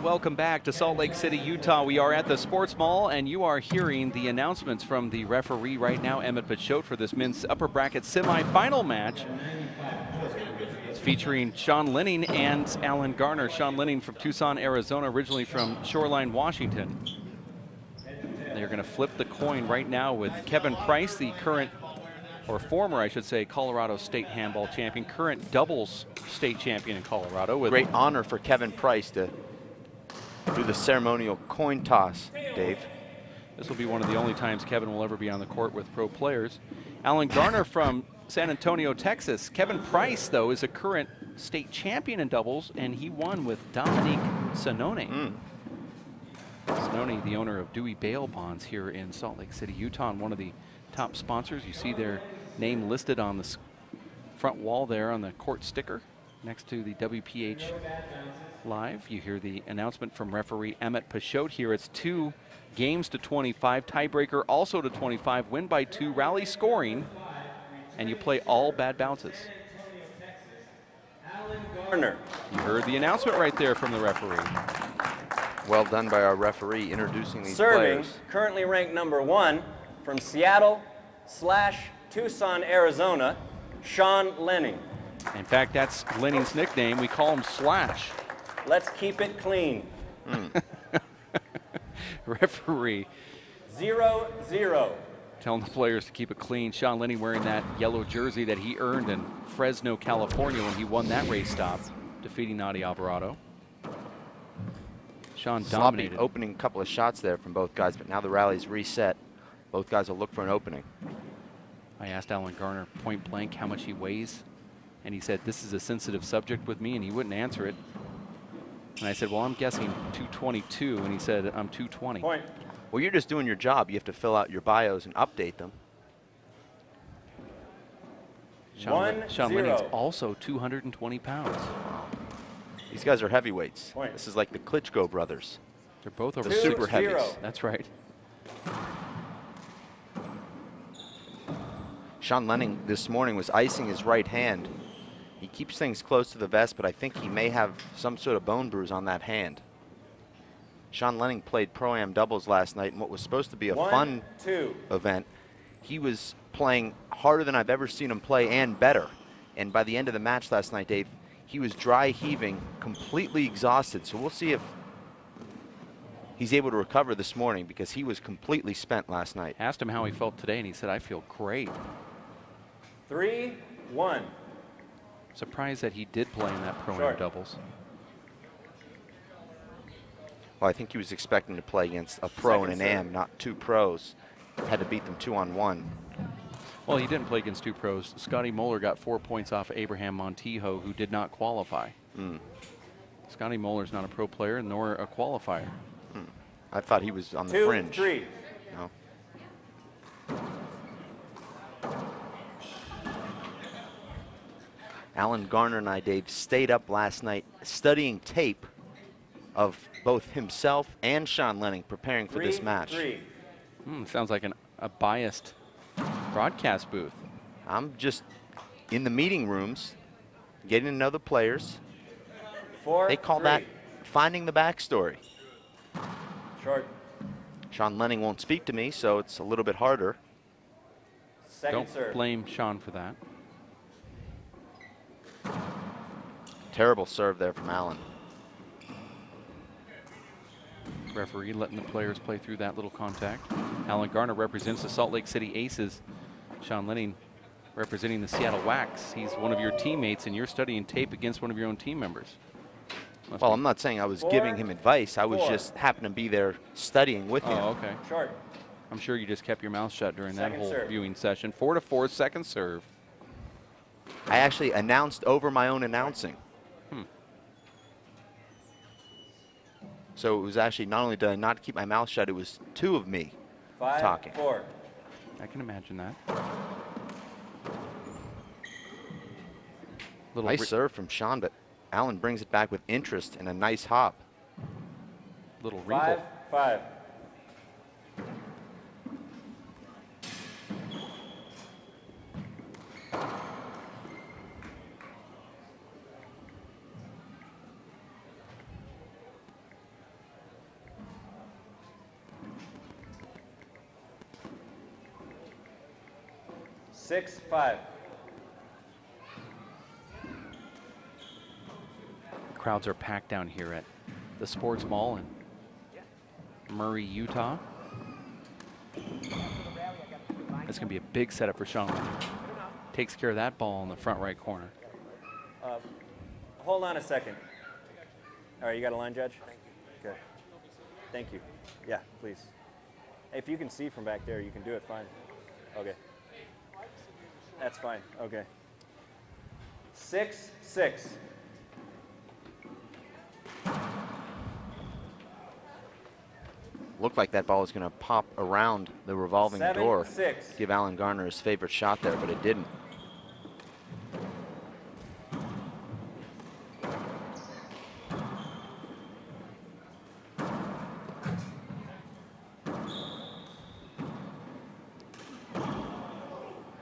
welcome back to Salt Lake City, Utah. We are at the Sports Mall, and you are hearing the announcements from the referee right now, Emmett Pachote, for this men's upper bracket semifinal match. It's featuring Sean Lenning and Alan Garner. Sean Lenning from Tucson, Arizona, originally from Shoreline, Washington. They're going to flip the coin right now with Kevin Price, the current, or former, I should say, Colorado State handball champion, current doubles state champion in Colorado. With great honor for Kevin Price to do the ceremonial coin toss, Dave. This will be one of the only times Kevin will ever be on the court with pro players. Alan Garner from San Antonio, Texas. Kevin Price, though, is a current state champion in doubles, and he won with Dominique Sonone. Sonone, the owner of Dewey Bail Bonds here in Salt Lake City, Utah, and one of the top sponsors. You see their name listed on the front wall there on the court sticker next to the WPH Live. You hear the announcement from referee Emmett Pachote here. It's 2 games to 25, tiebreaker also to 25, win by 2, rally scoring, and you play all bad bounces. Garner. You heard the announcement right there from the referee. Well done by our referee introducing these Serving, players. currently ranked #1 from Seattle/Tucson, Arizona, Sean Lenning. In fact, that's Lenning's nickname. We call him Slash. Let's keep it clean. Referee 0-0. telling the players to keep it clean. Sean Lenning wearing that yellow jersey that he earned in Fresno, California when he won that race stop, defeating Nadi Alvarado. Sean dominated. Sloppy opening couple of shots there from both guys, but now the rally's reset. Both guys will look for an opening. I asked Alan Garner point blank how much he weighs, and he said, this is a sensitive subject with me, and he wouldn't answer it. And I said, well, I'm guessing 222, and he said, I'm 220. Point. Well, you're just doing your job. You have to fill out your bios and update them. Sean Lenning's also 220 pounds. These guys are heavyweights. Point. This is like the Klitschko brothers. They're both over The super heavies. That's right. Sean Lenning this morning was icing his right hand. He keeps things close to the vest, but I think he may have some sort of bone bruise on that hand. Sean Lenning played Pro-Am doubles last night in what was supposed to be a fun event. He was playing harder than I've ever seen him play and better. And by the end of the match last night, Dave, he was dry heaving, completely exhausted. So we'll see if he's able to recover this morning, because he was completely spent last night. Asked him how he felt today, and he said, I feel great. 3-1. Surprised that he did play in that Pro-Am doubles. Well, I think he was expecting to play against a pro and an am, not 2 pros. Had to beat them 2-on-1. Well, he didn't play against 2 pros. Scotty Moeller got 4 points off Abraham Montijo, who did not qualify. Scotty Moeller's not a pro player, nor a qualifier. I thought he was on the fringe. 2-3. No. Alan Garner and I, Dave, stayed up last night studying tape of both himself and Sean Lenning preparing for this match. Sounds like a biased broadcast booth. I'm just in the meeting rooms, getting to know the players. They call that finding the backstory. Short. Sean Lenning won't speak to me, so it's a little bit harder. Don't blame Sean for that. Terrible serve there from Alan. Referee letting the players play through that little contact. Alan Garner represents the Salt Lake City Aces. Sean Lenning representing the Seattle Wax. He's one of your teammates, and you're studying tape against one of your own team members. Well, I'm not saying I was giving him advice. I was just happened to be there studying with him. Oh, okay. Short. I'm sure you just kept your mouth shut during that whole serve. viewing session. 4-4, second serve. I actually announced over my own announcing. So it was actually, not only did I not keep my mouth shut, it was 2 of me talking. 5-4. I can imagine that. Nice serve from Sean, but Alan brings it back with interest and a nice hop. Little wrinkle. 5-5. 6-5. Crowds are packed down here at the Sports Mall in Murray, Utah. That's going to be a big setup for Sean Lenning. Takes care of that ball in the front right corner. Hold on a second. All right, you got a line, Judge? Okay. Thank you. Yeah, please. If you can see from back there, you can do it fine. Okay. That's fine. Okay. 6-6. Looked like that ball was going to pop around the revolving door. 7-6. Give Alan Garner his favorite shot there, but it didn't.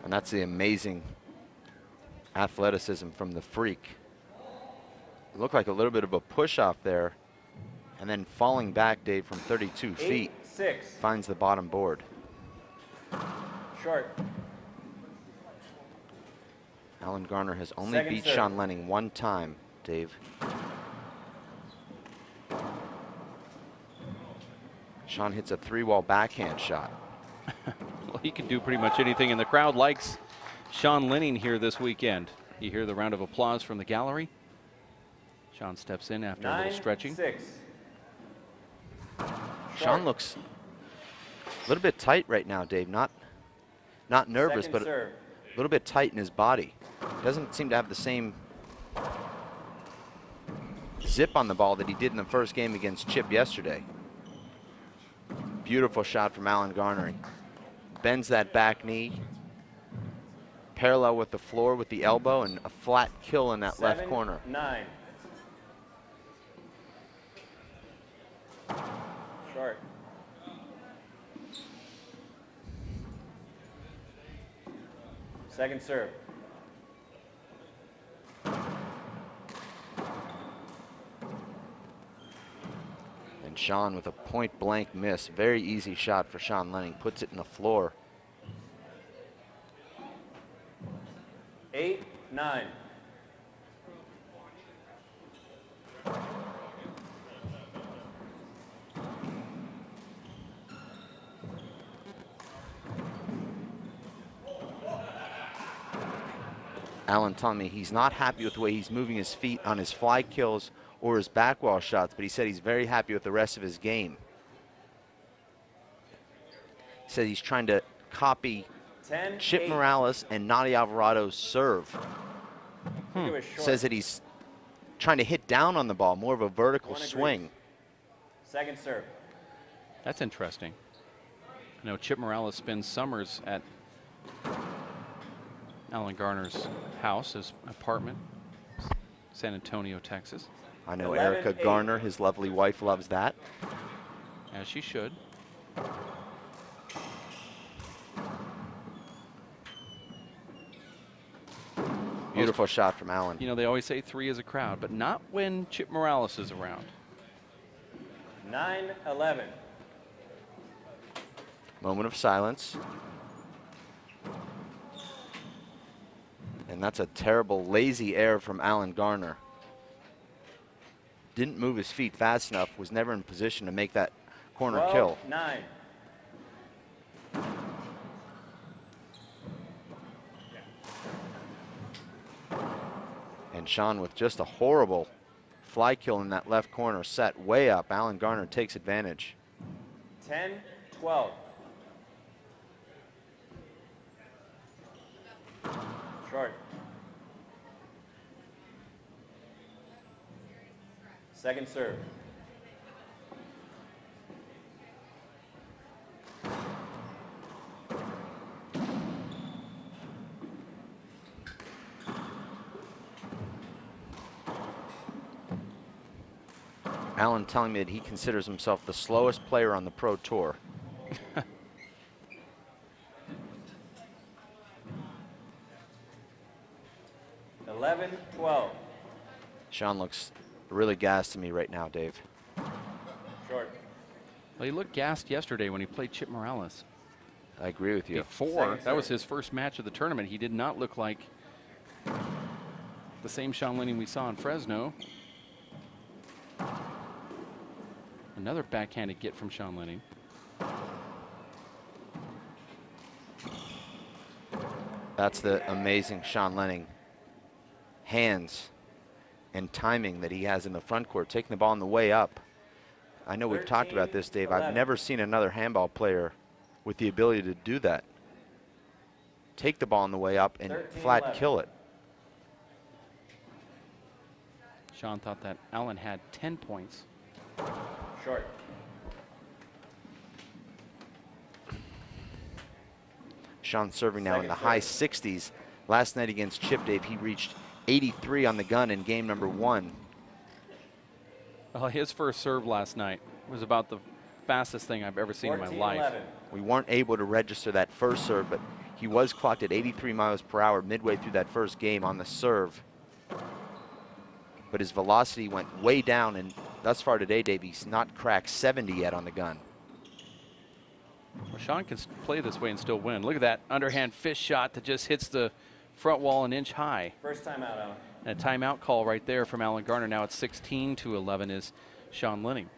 And that's the amazing athleticism from the freak. It looked like a little bit of a push off there, and then falling back, Dave, from 32 feet, 8-6. finds the bottom board. Short. Alan Garner has only Second beat serve. Sean Lenning one time, Dave. Sean hits a 3-wall backhand shot. Well, he can do pretty much anything, and the crowd likes Sean Lenning here this weekend. You hear the round of applause from the gallery. Sean steps in after a little stretching. 9-6. Sean looks a little bit tight right now, Dave. Not nervous, Second but serve. a little bit tight in his body. Doesn't seem to have the same zip on the ball that he did in the first game against Chip yesterday. Beautiful shot from Alan Garner. He bends that back knee, parallel with the floor with the elbow, and a flat kill in that left corner. 7-9. Short. Second serve. And Sean with a point blank miss. Very easy shot for Sean Lenning. Puts it in the floor. 8-9. Alan telling me he's not happy with the way he's moving his feet on his fly kills or his back wall shots, but he said he's very happy with the rest of his game. He said he's trying to copy 10-8. Chip Morales and Nadi Alvarado's serve. I think it was short. Says that he's trying to hit down on the ball, more of a vertical One agrees. swing. Second serve. That's interesting. I know Chip Morales spends summers at Alan Garner's house, his apartment, San Antonio, Texas. I know 11-8. Erica Garner, his lovely wife, loves that. As she should. Beautiful shot from Alan. You know, they always say 3 is a crowd, but not when Chip Morales is around. 9-11. Moment of silence. And that's a terrible, lazy error from Alan Garner. Didn't move his feet fast enough, was never in position to make that corner kill. 12-9. And Sean with just a horrible fly kill in that left corner, set way up. Alan Garner takes advantage. 10-12. Short. Second serve. Alan telling me that he considers himself the slowest player on the Pro Tour. 11-12. Sean looks really gassed to me right now, Dave. Short. Well, he looked gassed yesterday when he played Chip Morales. I agree with you. Before, that was his first match of the tournament. He did not look like the same Sean Lenning we saw in Fresno. Another backhanded get from Sean Lenning. That's the amazing Sean Lenning hands and timing that he has in the front court, taking the ball on the way up. I know we've talked about this, Dave. I've never seen another handball player with the ability to do that. Take the ball on the way up and flat kill it. Sean thought that Allen had 10 points. Short. Sean serving now in the high 60s. Last night against Chip, Dave, he reached 83 on the gun in game number 1. Well, his first serve last night was about the fastest thing I've ever seen in my life. We weren't able to register that first serve, but he was clocked at 83 miles per hour midway through that first game on the serve. But his velocity went way down, and thus far today, Dave, he's not cracked 70 yet on the gun. Well, Sean can play this way and still win. Look at that underhand fish shot that just hits the front wall an inch high. First timeout, Allen. And a timeout call right there from Alan Garner. Now it's 16-11 is Sean Lenning.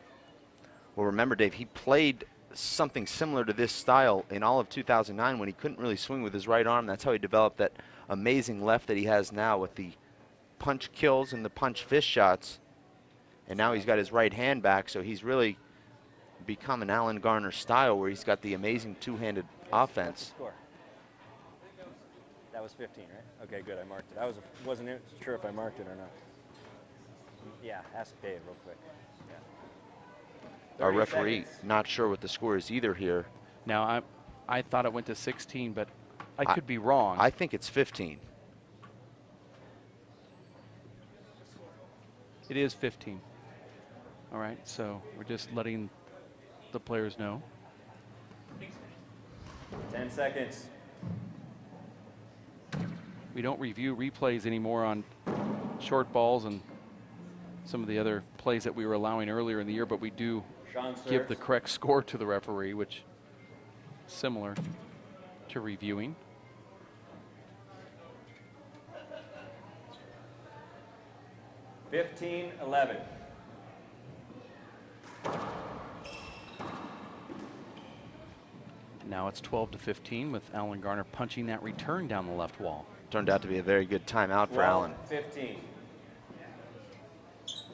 Well, remember, Dave, he played something similar to this style in all of 2009 when he couldn't really swing with his right arm. That's how he developed that amazing left that he has now with the punch kills and the punch fish shots. And now he's got his right hand back, so he's really become an Alan Garner style where he's got the amazing two-handed offense. Score. That was 15, right? Okay, good. I marked it. I wasn't sure if I marked it or not. Yeah, ask Dave real quick. Yeah. Our referee not sure what the score is either here. Now I thought it went to 16, but I could be wrong. I think it's 15. It is 15. All right, so we're just letting the players know. 10 seconds. We don't review replays anymore on short balls and some of the other plays that we were allowing earlier in the year, but we do give the correct score to the referee, which is similar to reviewing. (15-11). Now it's 12-15 with Alan Garner punching that return down the left wall. Turned out to be a very good timeout for Alan. 15.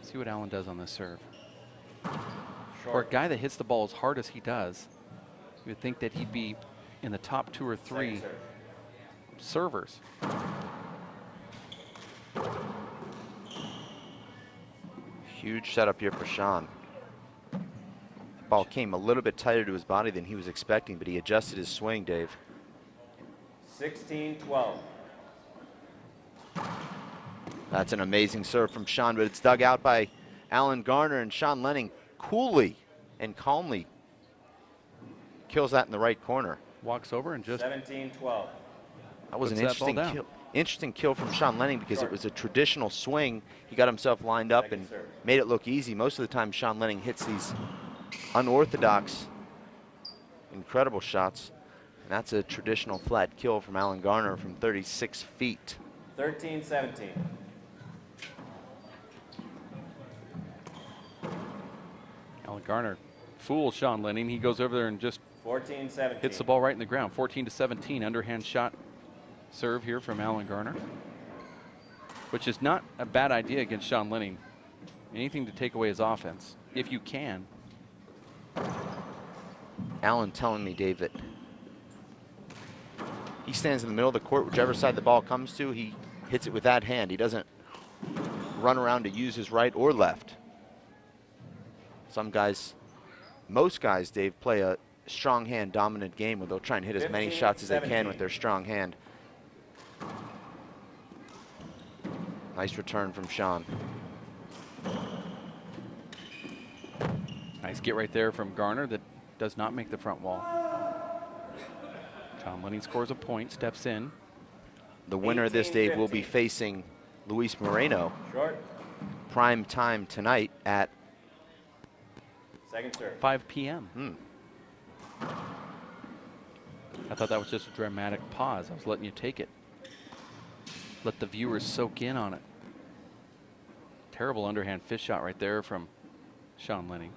See what Alan does on this serve. Short. For a guy that hits the ball as hard as he does, you would think that he'd be in the top 2 or 3 servers. Huge setup here for Sean. The ball came a little bit tighter to his body than he was expecting, but he adjusted his swing, Dave. 16-12. That's an amazing serve from Sean, but it's dug out by Alan Garner, and Sean Lenning coolly and calmly kills that in the right corner. Walks over and just 17-12. That was an puts that ball interesting kill from Sean Lenning because it was a traditional swing. He got himself lined up and made it look easy. Most of the time Sean Lenning hits these unorthodox, incredible shots. And that's a traditional flat kill from Alan Garner from 36 feet. 13-17. Alan Garner fools Sean Lenning. He goes over there and just 14-17. hits the ball right in the ground. 14-17, underhand shot serve here from Alan Garner, which is not a bad idea against Sean Lenning. Anything to take away his offense, if you can. Alan telling me, Dave, that he stands in the middle of the court, whichever side the ball comes to, he hits it with that hand. He doesn't run around to use his right or left. Some guys, most guys, Dave, play a strong hand dominant game where they'll try and hit as many shots as they can with their strong hand. Nice return from Sean. Nice get right there from Garner that does not make the front wall. Sean Lenning scores a point, steps in. The winner of this, Dave, will be facing Luis Moreno. Short. Prime time tonight at Second serve. 5 p.m. I thought that was just a dramatic pause. I was letting you take it. Let the viewers soak in on it. Terrible underhand fish shot right there from Sean Lenning.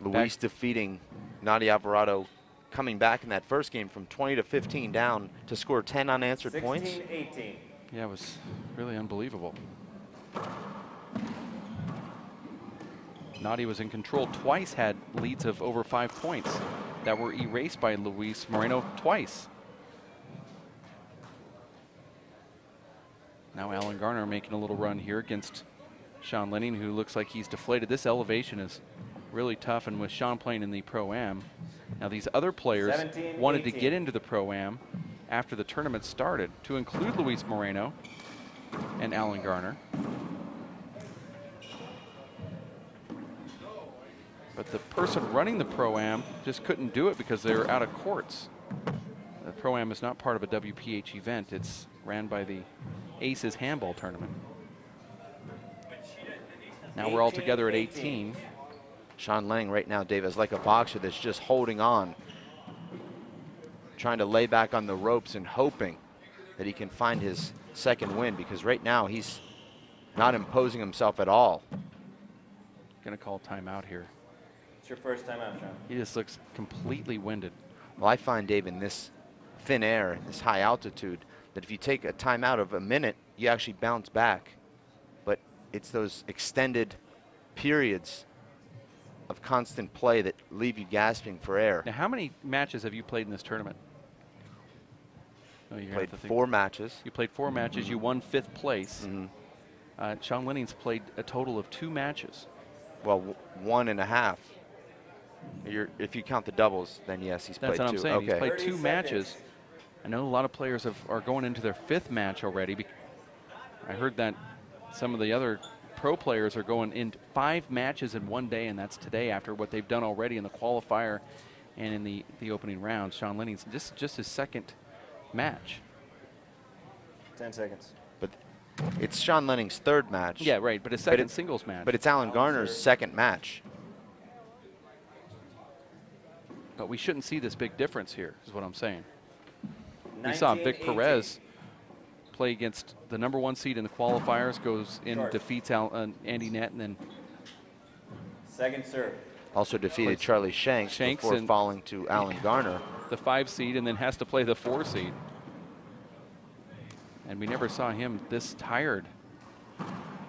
Luis defeating Nadia Alvarado, coming back in that first game from 20 to 15 down to score 10 unanswered points. 16-18. Yeah, it was really unbelievable. Nadia was in control twice, had leads of over 5 points that were erased by Luis Moreno twice. Now Alan Garner making a little run here against Sean Lenning, who looks like he's deflated. This elevation is really tough, and with Sean playing in the Pro-Am, now these other players wanted to get into the Pro-Am after the tournament started, to include Luis Moreno and Alan Garner. But the person running the Pro-Am just couldn't do it because they were out of courts. The Pro-Am is not part of a WPH event. It's ran by the Aces Handball tournament. Now we're all together at 18. Sean Lenning right now, Dave, is like a boxer that's just holding on, trying to lay back on the ropes and hoping that he can find his second win, because right now he's not imposing himself at all. Gonna call timeout here. It's your first time out, Sean. He just looks completely winded. Well, I find, Dave, in this thin air, this high altitude, that if you take a timeout of a minute, you actually bounce back. But it's those extended periods of constant play that leave you gasping for air. Now, how many matches have you played in this tournament? Oh, you Played 4 matches. You played 4 matches. You won 5th place. Sean Lenning's played a total of 2 matches. Well, 1.5. If you count the doubles, then yes, he's played 2. That's what I'm saying. Okay. He's played 2 matches. I know a lot of players are going into their 5th match already. I heard that some of the other pro players are going in 5 matches in one day, and that's today after what they've done already in the qualifier and in the opening round. Sean Lenning's just his 2nd match. 10 seconds. But it's Sean Lenning's 3rd match. Yeah, right, but his 2nd singles match. But it's Alan Garner's 2nd match. But we shouldn't see this big difference here, is what I'm saying. We saw Vic Perez play against the #1 seed in the qualifiers, goes in, defeats Andy Nett, and then second serve. Also defeated Charlie Shanks before falling to Alan Garner. The 5 seed, and then has to play the 4 seed. And we never saw him this tired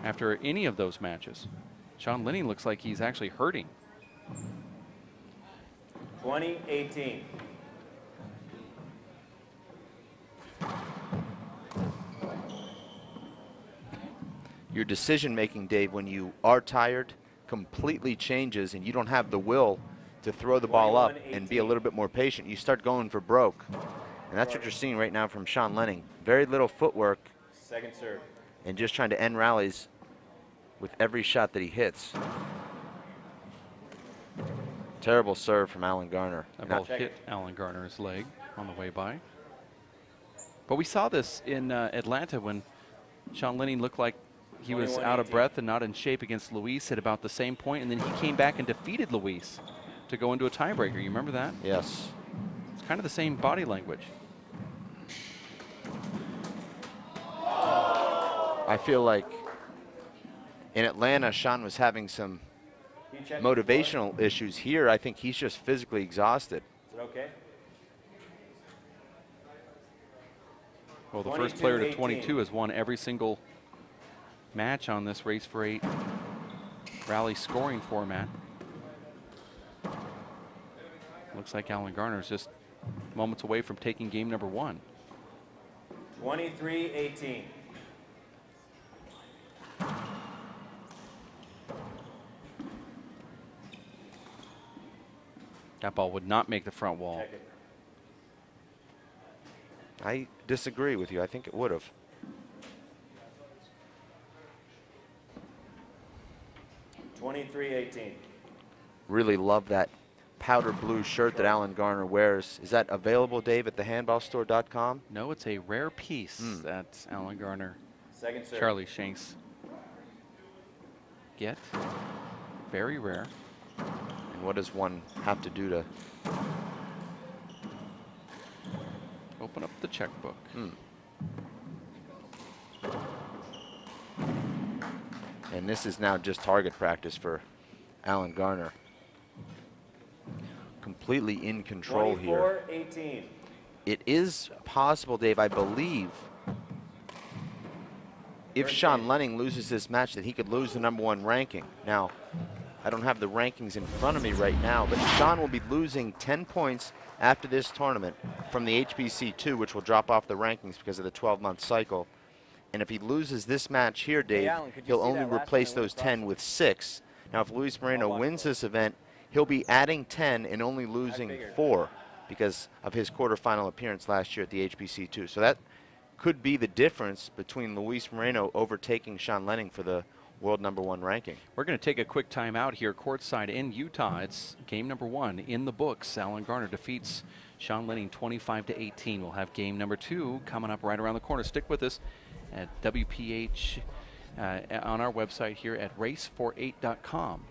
after any of those matches. Sean Lenning looks like he's actually hurting. 20-18. Your decision making, Dave, when you are tired completely changes and you don't have the will to throw the ball up and be a little bit more patient. You start going for broke. And that's what you're seeing right now from Sean Lenning. Very little footwork. Second serve. And just trying to end rallies with every shot that he hits. Terrible serve from Alan Garner. That ball hit Alan Garner's leg on the way by. But we saw this in Atlanta when Sean Lenning looked like he was out of breath and not in shape against Luis at about the same point, and then he came back and defeated Luis to go into a tiebreaker. You remember that? Yes. It's kind of the same body language. I feel like in Atlanta, Sean was having some motivational issues. Here, I think he's just physically exhausted. Is it okay? Well, the first player to 22 has won every single match on this Race for 8 rally scoring format. Looks like Alan Garner is just moments away from taking game #1. 23-18. That ball would not make the front wall. I disagree with you. I think it would have. Really love that powder blue shirt that Alan Garner wears. Is that available, Dave, at thehandballstore.com? No, it's a rare piece. That's Alan Garner. Second serve. Charlie Shanks get. Very rare. And what does one have to do to Open up the checkbook. And this is now just target practice for Alan Garner. Completely in control here. 24-18. It is possible, Dave, I believe, if Sean Lenning loses this match, that he could lose the #1 ranking. Now, I don't have the rankings in front of me right now, but Sean will be losing 10 points after this tournament from the HBC2, which will drop off the rankings because of the 12-month cycle. And if he loses this match here, Dave, Hey, Alan, he'll only replace those 10 with 6. Now, if Luis Moreno wins this event, he'll be adding 10 and only losing 4 because of his quarterfinal appearance last year at the HBC2. So that could be the difference between Luis Moreno overtaking Sean Lenning for the world #1 ranking. We're going to take a quick timeout here courtside in Utah. It's game #1 in the books. Alan Garner defeats Sean Lenning 25-18. We'll have game #2 coming up right around the corner. Stick with us at WPH on our website here at race48.com.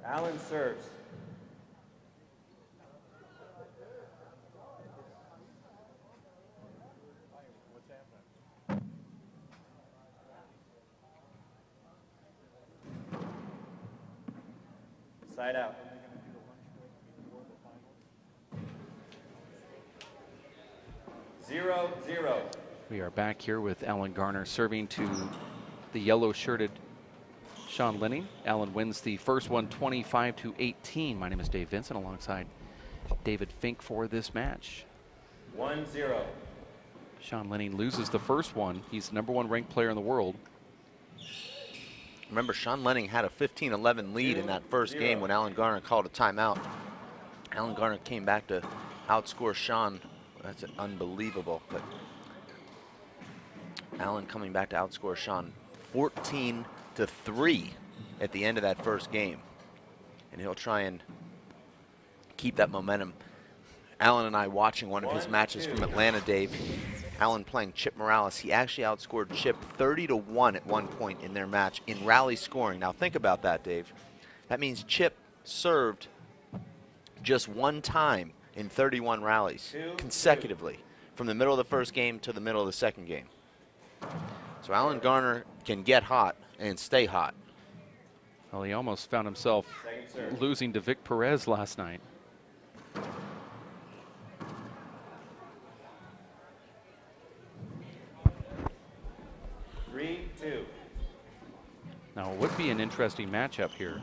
Alan serves. Side out. 0-0. We are back here with Alan Garner serving to the yellow-shirted Sean Lenning. Alan wins the first one 25-18. My name is Dave Vincent alongside David Fink for this match. 1-0. Sean Lenning loses the first one. He's the #1 ranked player in the world. Remember, Sean Lenning had a 15-11 lead in that first game when Alan Garner called a timeout. Alan Garner came back to outscore Sean. That's unbelievable. But Alan coming back to outscore Sean 14-3 at the end of that first game. And he'll try and keep that momentum. Alan and I watching one of his matches from Atlanta, Dave. Alan playing Chip Morales. He actually outscored Chip 30-1 at one point in their match in rally scoring. Now think about that, Dave. That means Chip served just one time in 31 rallies consecutively from the middle of the first game to the middle of the second game. So Alan Garner can get hot and stay hot. Well, he almost found himself losing to Vic Perez last night. Now, it would be an interesting matchup here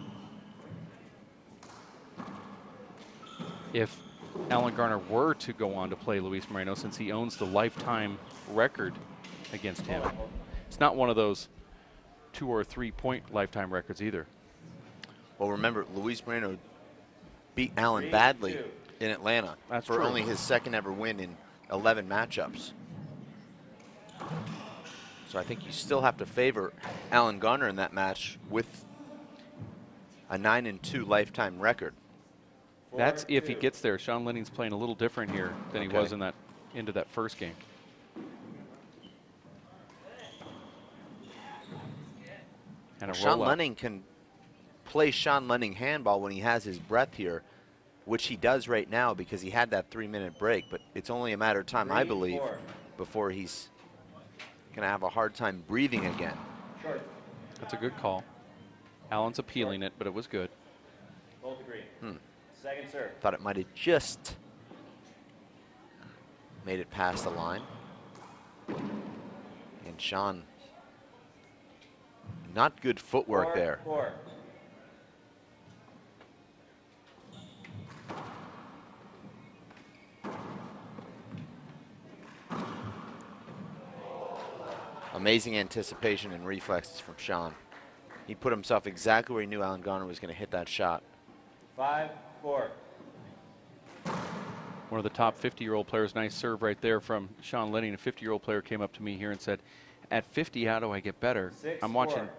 if Alan Garner were to go on to play Luis Moreno, since he owns the lifetime record against him. It's not one of those 2 or 3 point lifetime records either. Well, remember, Luis Moreno beat Alan badly in Atlanta for only his second ever win in 11 matchups. So I think you still have to favor Alan Garner in that match with a 9-2 lifetime record. That's if he gets there. Sean Lenning's playing a little different here than he was in that into that first game. And Sean Lenning can play Sean Lenning handball when he has his breath here, which he does right now because he had that 3-minute break. But it's only a matter of time, I believe, before he's going to have a hard time breathing again. That's a good call. Alan's appealing it, but it was good. Both agree. Second serve. Thought it might have just made it past the line. And Sean, not good footwork there. Amazing anticipation and reflexes from Sean. He put himself exactly where he knew Alan Garner was going to hit that shot. 5-4. One of the top 50-year-old players. Nice serve right there from Sean Lenning. A 50-year-old player came up to me here and said, at 50, how do I get better? I'm watching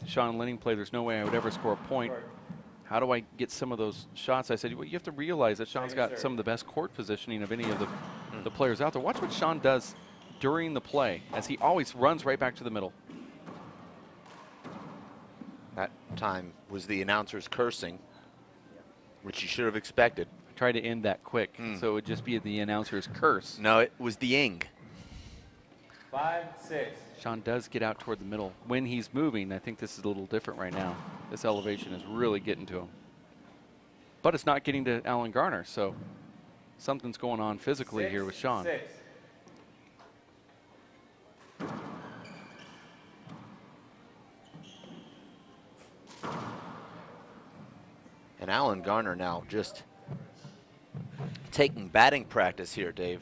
Sean Lenning play. There's no way I would ever score a point. How do I get some of those shots? I said, well, you have to realize that Sean's got some of the best court positioning of any of the players out there. Watch what Sean does during the play, as he always runs right back to the middle. That time was the announcers cursing, which you should have expected. I tried to end that quick, so it would just be the announcer's curse. No, it was the ing. 5-6. Sean does get out toward the middle. When he's moving, I think this is a little different right now. This elevation is really getting to him. But it's not getting to Alan Garner, so something's going on physically here with Sean. 6. And Alan Garner now just taking batting practice here, Dave.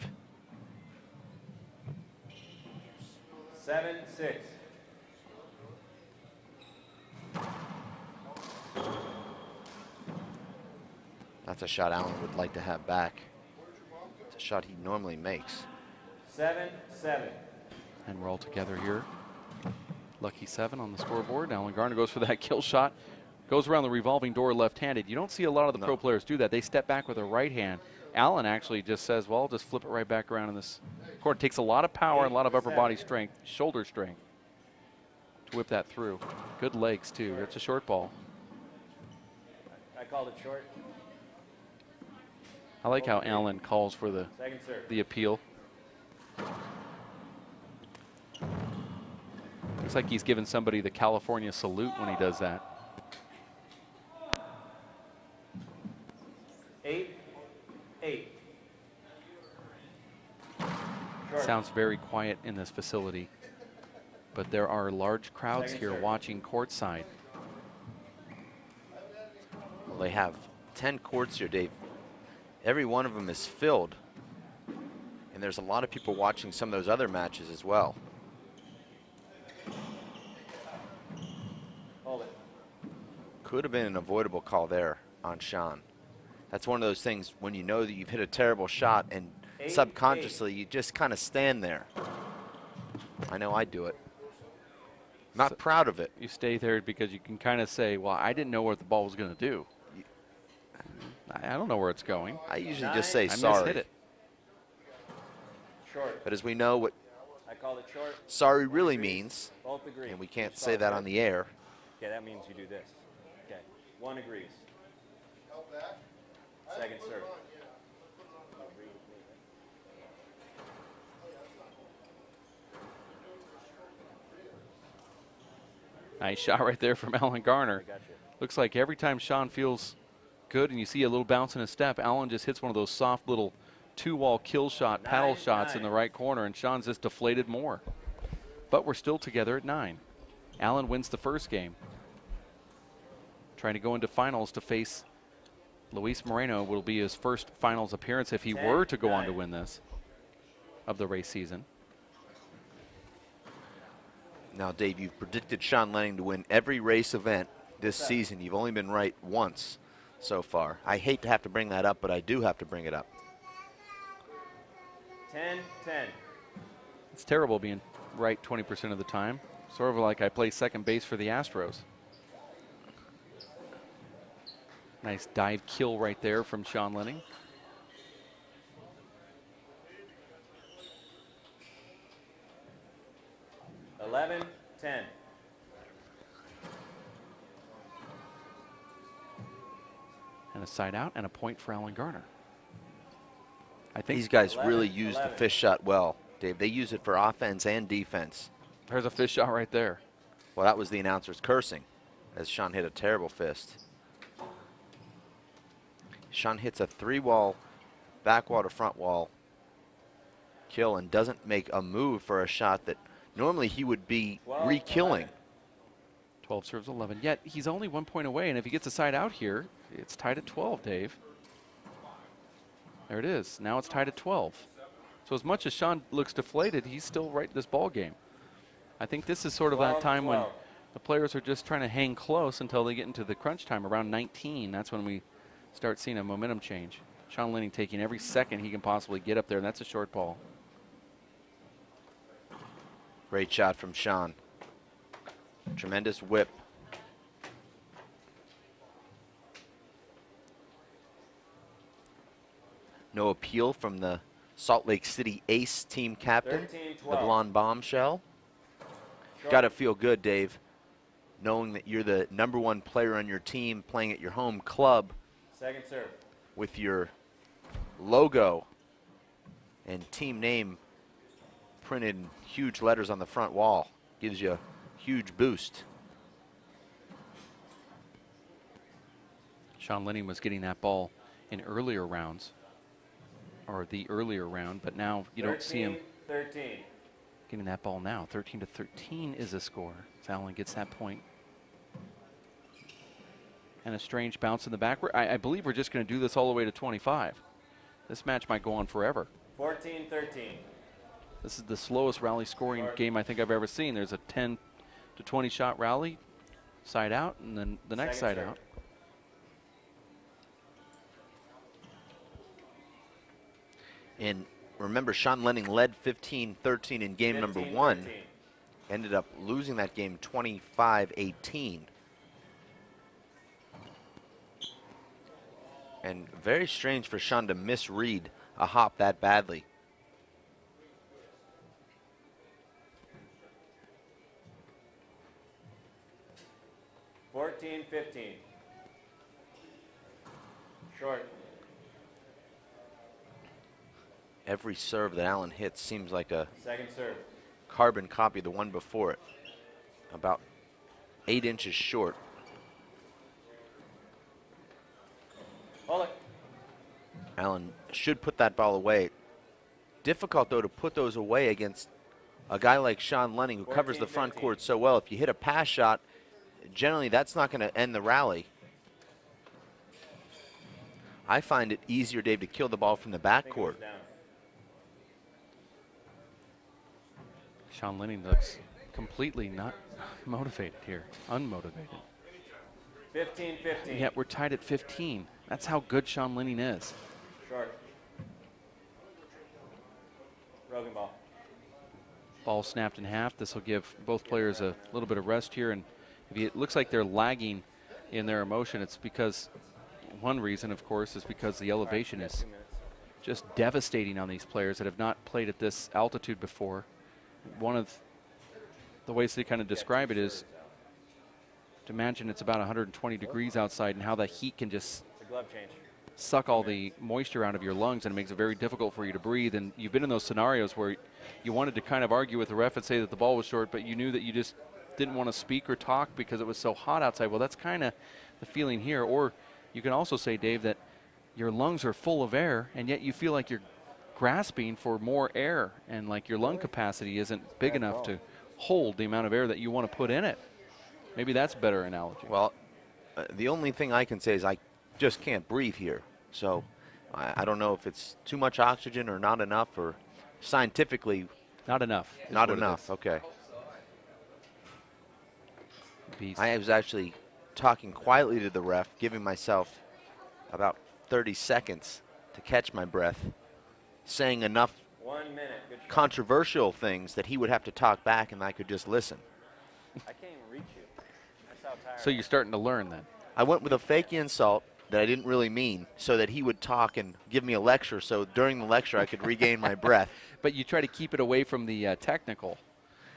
7-6. That's a shot Alan would like to have back. It's a shot he normally makes. 7-7. And we're all together here. Lucky 7 on the scoreboard. Alan Garner goes for that kill shot. Goes around the revolving door left-handed. You don't see a lot of the pro players do that. They step back with their right hand. Alan actually just says, well, I'll just flip it right back around in this court. It takes a lot of power and a lot of upper body strength, shoulder strength, to whip that through. Good legs, too. It's a short ball. I called it short. I like how Alan calls for the appeal. Looks like he's giving somebody the California salute when he does that. 8-8. Sounds very quiet in this facility, but there are large crowds here watching courtside. Well, they have 10 courts here, Dave. Every one of them is filled. And there's a lot of people watching some of those other matches as well. Hold it. Could have been an avoidable call there on Sean. That's one of those things when you know that you've hit a terrible shot and subconsciously you just kind of stand there. I know I do it. Not proud of it. You stay there because you can kind of say, well, I didn't know what the ball was going to do. I don't know where it's going. I usually just say I sorry. mishit it. Short. But as we know what I called it short. sorry really means, Both agree. and we can't say that on the air. Okay, that means you do this. Okay, one agrees. Second serve. Nice shot right there from Alan Garner. I got you. Looks like every time Sean feels good and you see a little bounce in his step, Allen just hits one of those soft little two-wall kill shot, paddle shots in the right corner, and Sean's just deflated more. But we're still together at 9. Allen wins the first game. Trying to go into finals to face Luis Moreno. Will be his first finals appearance if he were to go on to win this of the race season. Now, Dave, you've predicted Sean Lenning to win every race event this season. You've only been right once so far. I hate to have to bring that up, but I do have to bring it up. 10-10. It's terrible being right 20% of the time. Sort of like I play second base for the Astros. Nice dive kill right there from Sean Lenning. $11-10. And a side out and a point for Alan Garner. I think these guys really use the fish shot well, Dave. They use it for offense and defense. There's a fish shot right there. Well, that was the announcers cursing as Sean hit a terrible fist. Sean hits a 3-wall, back wall to front wall kill and doesn't make a move for a shot that normally he would be re-killing. 12 serves 11. Yet he's only 1 point away, and if he gets a side out here, it's tied at 12, Dave. There it is. Now it's tied at 12. So as much as Sean looks deflated, he's still right in this ball game. I think this is sort of that time when the players are just trying to hang close until they get into the crunch time around 19. That's when we start seeing a momentum change. Sean Lenning taking every second he can possibly get up there, and that's a short ball. Great shot from Sean. Tremendous whip. No appeal from the Salt Lake City Ace team captain, the blonde bombshell. Got to feel good, Dave, knowing that you're the #1 player on your team playing at your home club. Second serve. With your logo and team name printed in huge letters on the front wall. Gives you a huge boost. Sean Lenning was getting that ball in earlier rounds, or the earlier round, but now you don't see him 13. getting that ball now. 13-13 is a score. So Allen gets that point. And a strange bounce in the back. I believe we're just going to do this all the way to 25. This match might go on forever. 14-13. This is the slowest rally scoring game I think I've ever seen. There's a 10 to 20 shot rally, side out, and then the next side out. And remember, Sean Lenning led 15-13 in game number 1. Ended up losing that game 25-18. And very strange for Sean to misread a hop that badly. $14-15. Short. Every serve that Allen hits seems like a second serve carbon copy of the one before it. About 8 inches short. Hold it. Allen should put that ball away. Difficult, though, to put those away against a guy like Sean Lenning, who covers the front court so well. If you hit a pass shot, generally that's not going to end the rally. I find it easier, Dave, to kill the ball from the backcourt. Sean Lenning looks completely not motivated here, unmotivated. 15-15. Yet we're tied at 15. That's how good Sean Lenning is. Short. Broken ball. Ball snapped in half. This will give both players a little bit of rest here. And if it looks like they're lagging in their emotion, it's because one reason, of course, is because the elevation is just devastating on these players that have not played at this altitude before. One of the ways they kind of describe it is to imagine it's about 120 degrees outside and how the heat can just suck all the moisture out of your lungs, and it makes it very difficult for you to breathe. And you've been in those scenarios where you wanted to kind of argue with the ref and say that the ball was short, but you knew that you just didn't want to speak or talk because it was so hot outside. Well, that's kind of the feeling here. Or you can also say, Dave, that your lungs are full of air, and yet you feel like you're grasping for more air, and like your lung capacity isn't big enough to hold the amount of air that you want to put in it. Maybe that's a better analogy. Well, the only thing I can say is I just can't breathe here. So I don't know if it's too much oxygen or not enough, or scientifically. Not enough. Not enough, okay. Beast. I was actually talking quietly to the ref, giving myself about 30 seconds to catch my breath, saying enough 1 minute. Good shot. controversial things that he would have to talk back and I could just listen. I can't even reach you. That's how tired So you're starting to learn then. I went with a fake insult that I didn't really mean so that he would talk and give me a lecture, so during the lecture I could regain my breath. But you try to keep it away from the technical,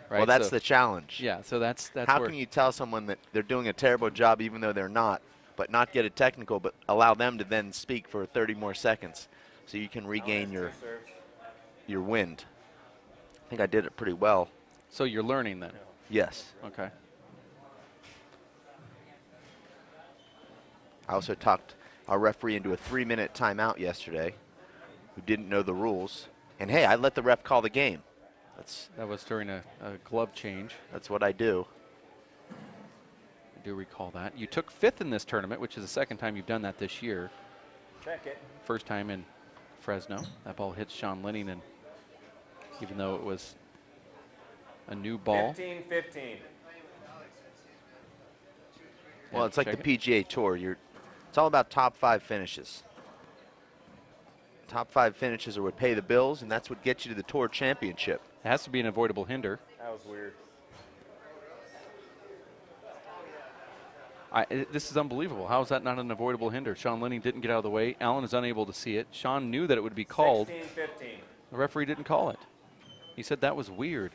right? Well, that's So- the challenge. Yeah, so that's How where can you tell someone that they're doing a terrible job even though they're not, but not get it technical, but allow them to then speak for 30 more seconds so you can regain your wind? I think I did it pretty well. So you're learning then. Yes. Okay. I also talked our referee into a 3-minute timeout yesterday who didn't know the rules. And hey, I let the ref call the game. That was during a glove change. That's what I do. I do recall that. You took 5th in this tournament, which is the second time you've done that this year. Check it. First time in Fresno. That ball hits Sean Lenning, and even though it was a new ball. 15-15. Well, it's like the check PGA Tour. It's all about top 5 finishes. Top 5 finishes are what pay the bills, and that's what gets you to the Tour Championship. It has to be an avoidable hinder. That was weird. This is unbelievable. How is that not an avoidable hinder? Sean Lenning didn't get out of the way. Allen is unable to see it. Sean knew that it would be called. 16-15. The referee didn't call it. He said that was weird.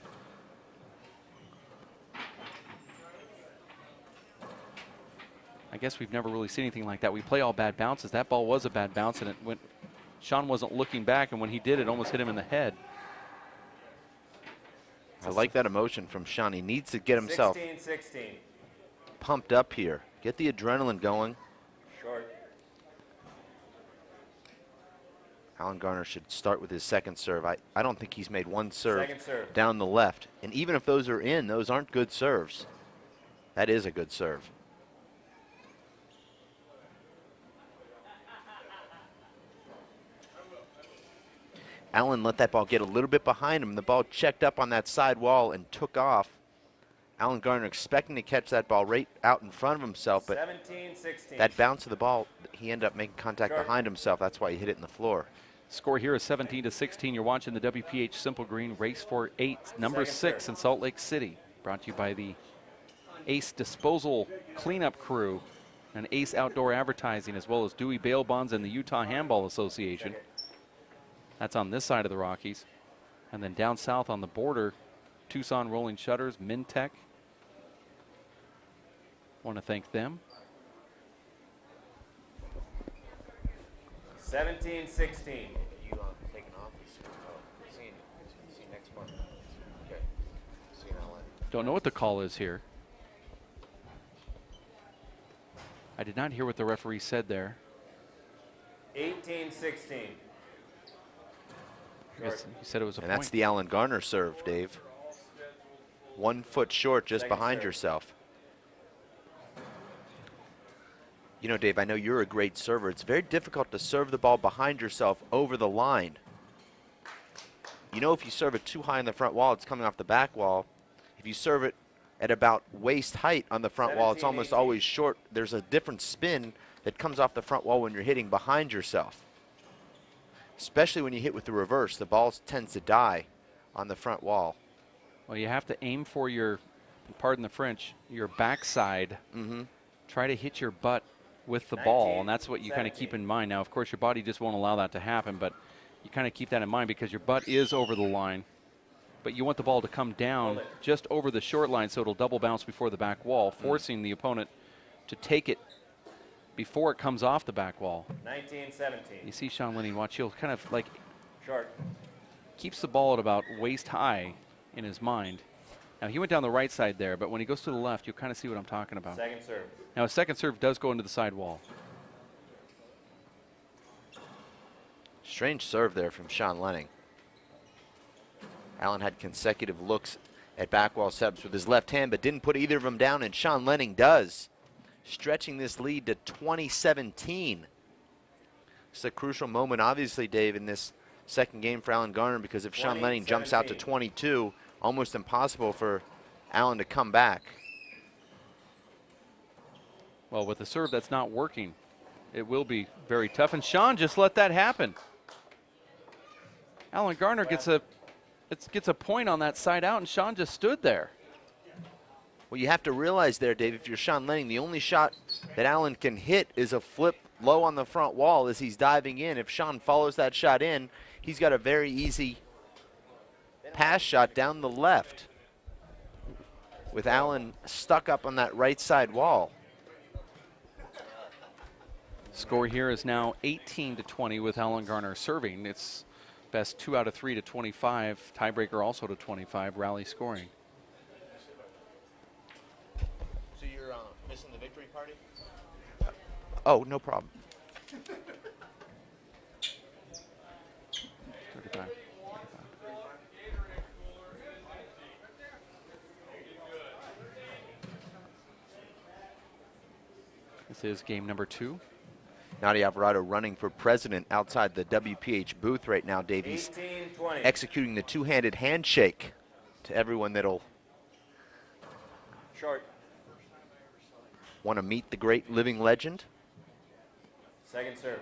I guess we've never really seen anything like that. We play all bad bounces. That ball was a bad bounce, and it went. Sean wasn't looking back, and when he did, it almost hit him in the head. I like that emotion from Sean. He needs to get himself 16-16. pumped up here. Get the adrenaline going. Short. Alan Garner should start with his second serve. I don't think he's made one serve Second serve. down the left. And even if those are in, those aren't good serves. That is a good serve. Allen let that ball get a little bit behind him. The ball checked up on that side wall and took off. Alan Garner expecting to catch that ball right out in front of himself, but 17-16. that bounce of the ball, he ended up making contact Sure. behind himself. That's why he hit it in the floor. Score here is 17-16. You're watching the WPH Simple Green Race for 8, number Second 6 serve. in Salt Lake City. Brought to you by the Ace Disposal Cleanup Crew and Ace Outdoor Advertising, as well as Dewey Bail Bonds and the Utah Handball Association. That's on this side of the Rockies. And then down south on the border, Tucson Rolling Shutters, Mintech. Want to thank them. 17-16. You taking off? See you next month. Okay. See you in LA. Don't know what the call is here. I did not hear what the referee said there. 18-16. I guess he said it was a And point. that's the Alan Garner serve, Dave. 1 foot short, just Second behind serve. yourself. You know, Dave, I know you're a great server. It's very difficult to serve the ball behind yourself over the line. You know, if you serve it too high on the front wall, it's coming off the back wall. If you serve it at about waist height on the front wall, it's 17, almost 18. always short. There's a different spin that comes off the front wall when you're hitting behind yourself. Especially when you hit with the reverse, the ball tends to die on the front wall. Well, you have to aim for your, pardon the French, your backside. Mm-hmm. Try to hit your butt with the ball, 19, and that's what you kind of 17. keep in mind. Now, of course, your body just won't allow that to happen, but you kind of keep that in mind because your butt is over the line. But you want the ball to come down Hold it. just over the short line so it'll double bounce before the back wall, forcing the opponent to take it before it comes off the back wall. 19-17. You see Sean Lenning, watch, he'll kind of like Short. keeps the ball at about waist high in his mind. Now, he went down the right side there, but when he goes to the left, you'll kind of see what I'm talking about. Second serve. Now, a second serve does go into the side wall. Strange serve there from Sean Lenning. Allen had consecutive looks at back wall setups with his left hand, but didn't put either of them down, and Sean Lenning does, stretching this lead to 2017. It's a crucial moment, obviously, Dave, in this second game for Alan Garner, because if Sean Lenning jumps out to 22, almost impossible for Allen to come back. Well, with a serve that's not working, it will be very tough, and Sean just let that happen. Alan Garner gets a point on that side out, and Sean just stood there. Well, you have to realize there, Dave, if you're Sean Lenning, the only shot that Allen can hit is a flip low on the front wall as he's diving in. If Sean follows that shot in, he's got a very easy pass shot down the left with Allen stuck up on that right side wall. Score here is now 18-20 with Alan Garner serving. It's best 2 out of 3 to 25. Tiebreaker also to 25. Rally scoring. So you're missing the victory party? Oh, no problem. 35. This is game number 2. Nadia Alvarado running for president outside the WPH booth right now, Davies. Executing the two-handed handshake to everyone that'll want to meet the great living legend. Second serve.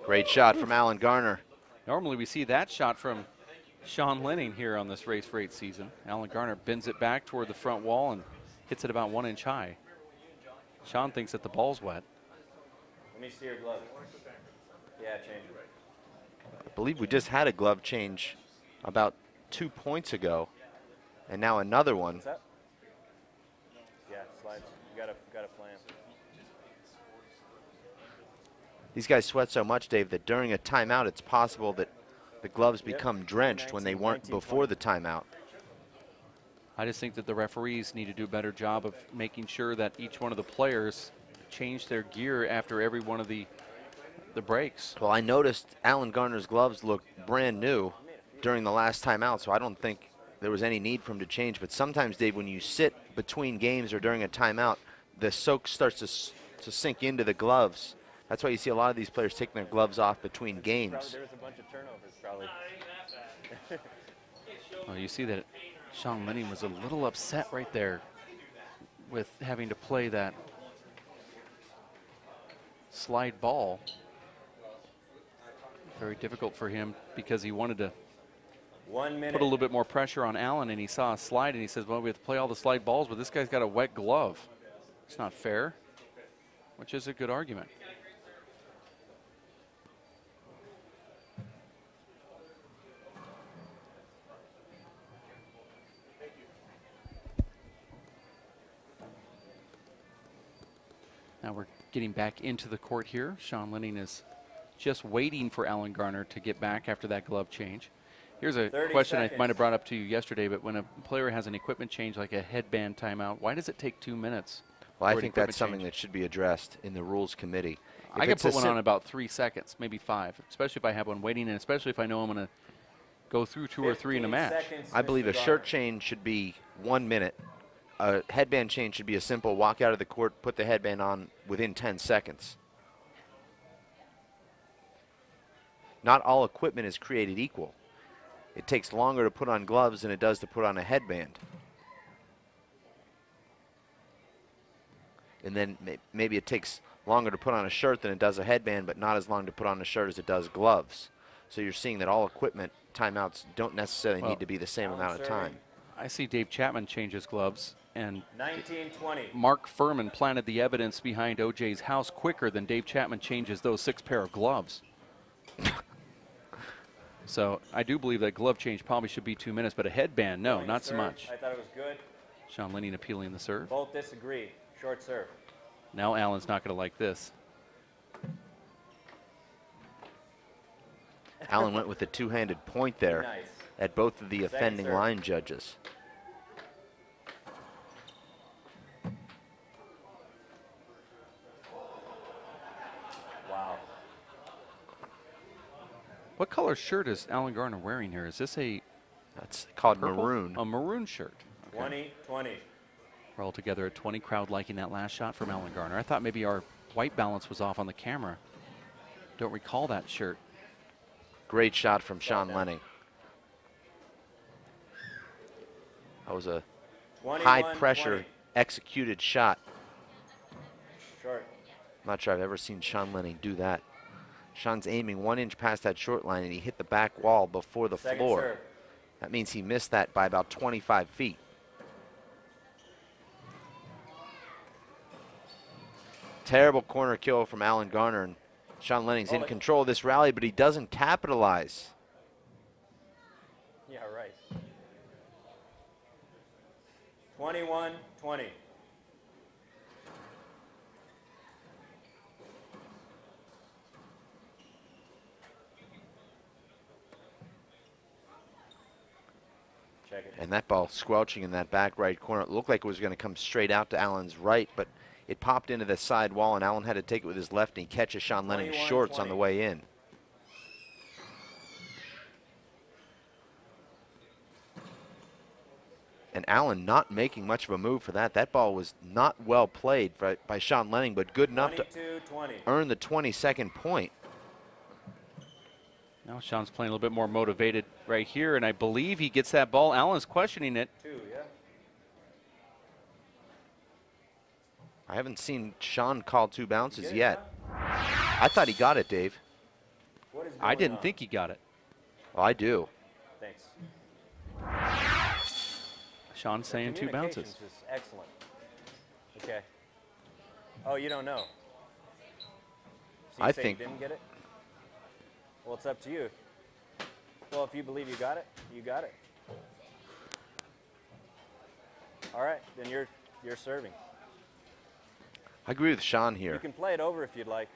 Great shot from Alan Garner. Normally we see that shot from Sean Lenning here on this race for 8 season. Alan Garner bends it back toward the front wall and hits it about 1 inch high. Sean thinks that the ball's wet. Let me see your glove. Yeah, change it. I believe we just had a glove change about 2 points ago, and now another one. What's that? Yeah, slides. You got a plan. These guys sweat so much, Dave, that during a timeout, it's possible that the gloves become drenched when they weren't before the timeout. I just think that the referees need to do a better job of making sure that each one of the players change their gear after every one of the breaks. Well, I noticed Alan Garner's gloves looked brand new during the last timeout, so I don't think there was any need for him to change. But sometimes, Dave, when you sit between games or during a timeout, the soak starts to sink into the gloves. That's why you see a lot of these players taking their gloves off between games. There was a bunch of turnovers, probably. Well, you see that Sean Lenning was a little upset right there with having to play that slide ball. Very difficult for him because he wanted to 1 minute. put a little bit more pressure on Allen, and he saw a slide and he says, well, we have to play all the slide balls, but this guy's got a wet glove. It's not fair, which is a good argument. Now we're getting back into the court here. Sean Lenning is just waiting for Alan Garner to get back after that glove change. Here's a question I might have brought up to you yesterday, but when a player has an equipment change like a headband timeout, why does it take 2 minutes? Well, I think that's something that should be addressed in the rules committee. I could put one on about 3 seconds, maybe 5, especially if I have one waiting, and especially if I know I'm going to go through 2 or 3 in a match. I believe a shirt change should be 1 minute. A headband change should be a simple walk out of the court, put the headband on within 10 seconds. Not all equipment is created equal. It takes longer to put on gloves than it does to put on a headband. And then maybe it takes longer to put on a shirt than it does a headband, but not as long to put on a shirt as it does gloves. So you're seeing that all equipment timeouts don't necessarily need to be the same amount of time. I see Dave Chapman change his gloves, and 19-20. Mark Furman planted the evidence behind OJ's house quicker than Dave Chapman changes those 6 pair of gloves. So I do believe that glove change probably should be 2 minutes, but a headband, no, not so much. I thought it was good. Sean Lenning appealing the serve. Both disagree. Short serve. Now Allen's not going to like this. Allen went with a two-handed point there Nice. at both of the Second offending serve. line judges. Wow. What color shirt is Alan Garner wearing here? Is this a That's called purple? maroon. A maroon shirt. 20-20. We're all together at 20. Crowd liking that last shot from Alan Garner. I thought maybe our white balance was off on the camera. Don't recall that shirt. Great shot from Sean Lenning. That was a 21-20. high-pressure executed shot. Short. I'm not sure I've ever seen Sean Lenning do that. Sean's aiming 1 inch past that short line, and he hit the back wall before the Second floor. serve. That means he missed that by about 25 feet. Terrible corner kill from Alan Garner, and Sean Lenning's in control of this rally, but he doesn't capitalize. Yeah, right. 21-20. Check it. And that ball squelching in that back right corner. It looked like it was going to come straight out to Allen's right, but it popped into the side wall, and Allen had to take it with his left, and he catches Sean Lenning's shorts on the way in. And Allen not making much of a move for that. That ball was not well played by Sean Lenning, but good enough to 22-20. earn the 22nd point. Now Sean's playing a little bit more motivated right here, and I believe he gets that ball. Allen's questioning it. 2, yeah. I haven't seen Sean call 2 bounces Get it, yet. Sean? I thought he got it, Dave. What is I going didn't on? think he got it. Well, I do. Thanks. Sean's saying 2 bounces. Communications is excellent. Okay. Oh, you don't know? So you I say think- you didn't get it? Well, it's up to you. Well, if you believe you got it, you got it. All right, then you're serving. I agree with Sean You here. can play it over if you'd like.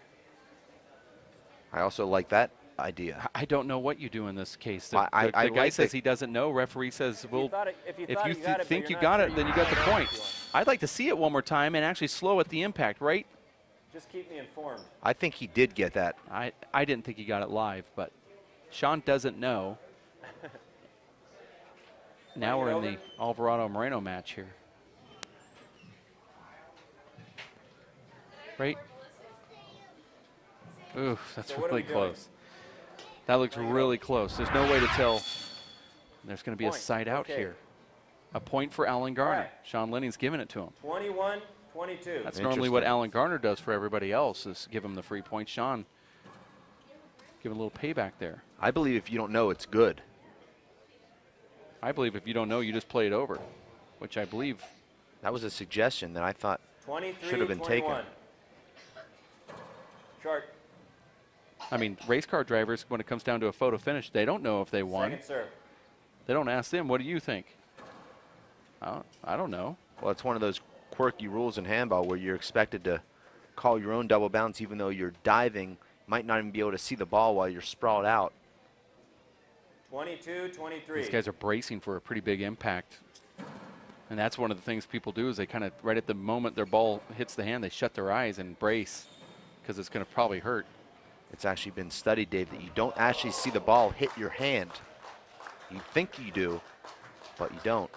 I also like that idea. I don't know what you do in this case. The, I the guy like says the- he doesn't know. Referee says, If well, you thought it, if you if thought you you got it, but think you're you not got sure, it, then you can got the play it over point. if you want. I'd like to see it one more time and actually slow at the impact, right? Just keep me informed. I think he did get that. I didn't think he got it live, but Sean doesn't know. Now we're in the Alvarado Moreno match here. Right? Oof, that's So what are we really doing? close. That looks really close. There's no way to tell. There's going to be a Point. side out Okay. here. A point for Alan Garner. right. Sean Lenning's giving it to him. 21-22. That's normally what Interesting. Alan Garner does for everybody else, is give him the free point. Sean giving a little payback there. I believe if you don't know, it's good. I believe if you don't know, you just play it over, which I believe. That was a suggestion that I thought 23, should have been taken. 21. Short. I mean, race car drivers, when it comes down to a photo finish, they don't know if they won. Second serve. They don't ask them, what do you think? I don't know. Well, it's one of those quirky rules in handball where you're expected to call your own double bounce even though you're diving. Might not even be able to see the ball while you're sprawled out. 22-23. These guys are bracing for a pretty big impact. And that's one of the things people do, is they kind of, right at the moment their ball hits the hand, they shut their eyes and brace because it's going to probably hurt. It's actually been studied, Dave, that you don't actually see the ball hit your hand. You think you do, but you don't.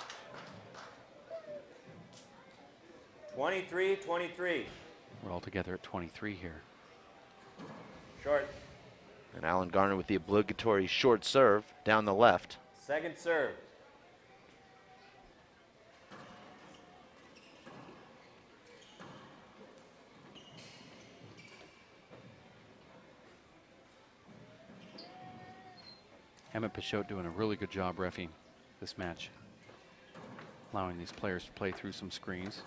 23-23. We're all together at 23 here. Short. And Alan Garner with the obligatory short serve down the left. Second serve. Emmett Pichot doing a really good job reffing this match, allowing these players to play through some screens.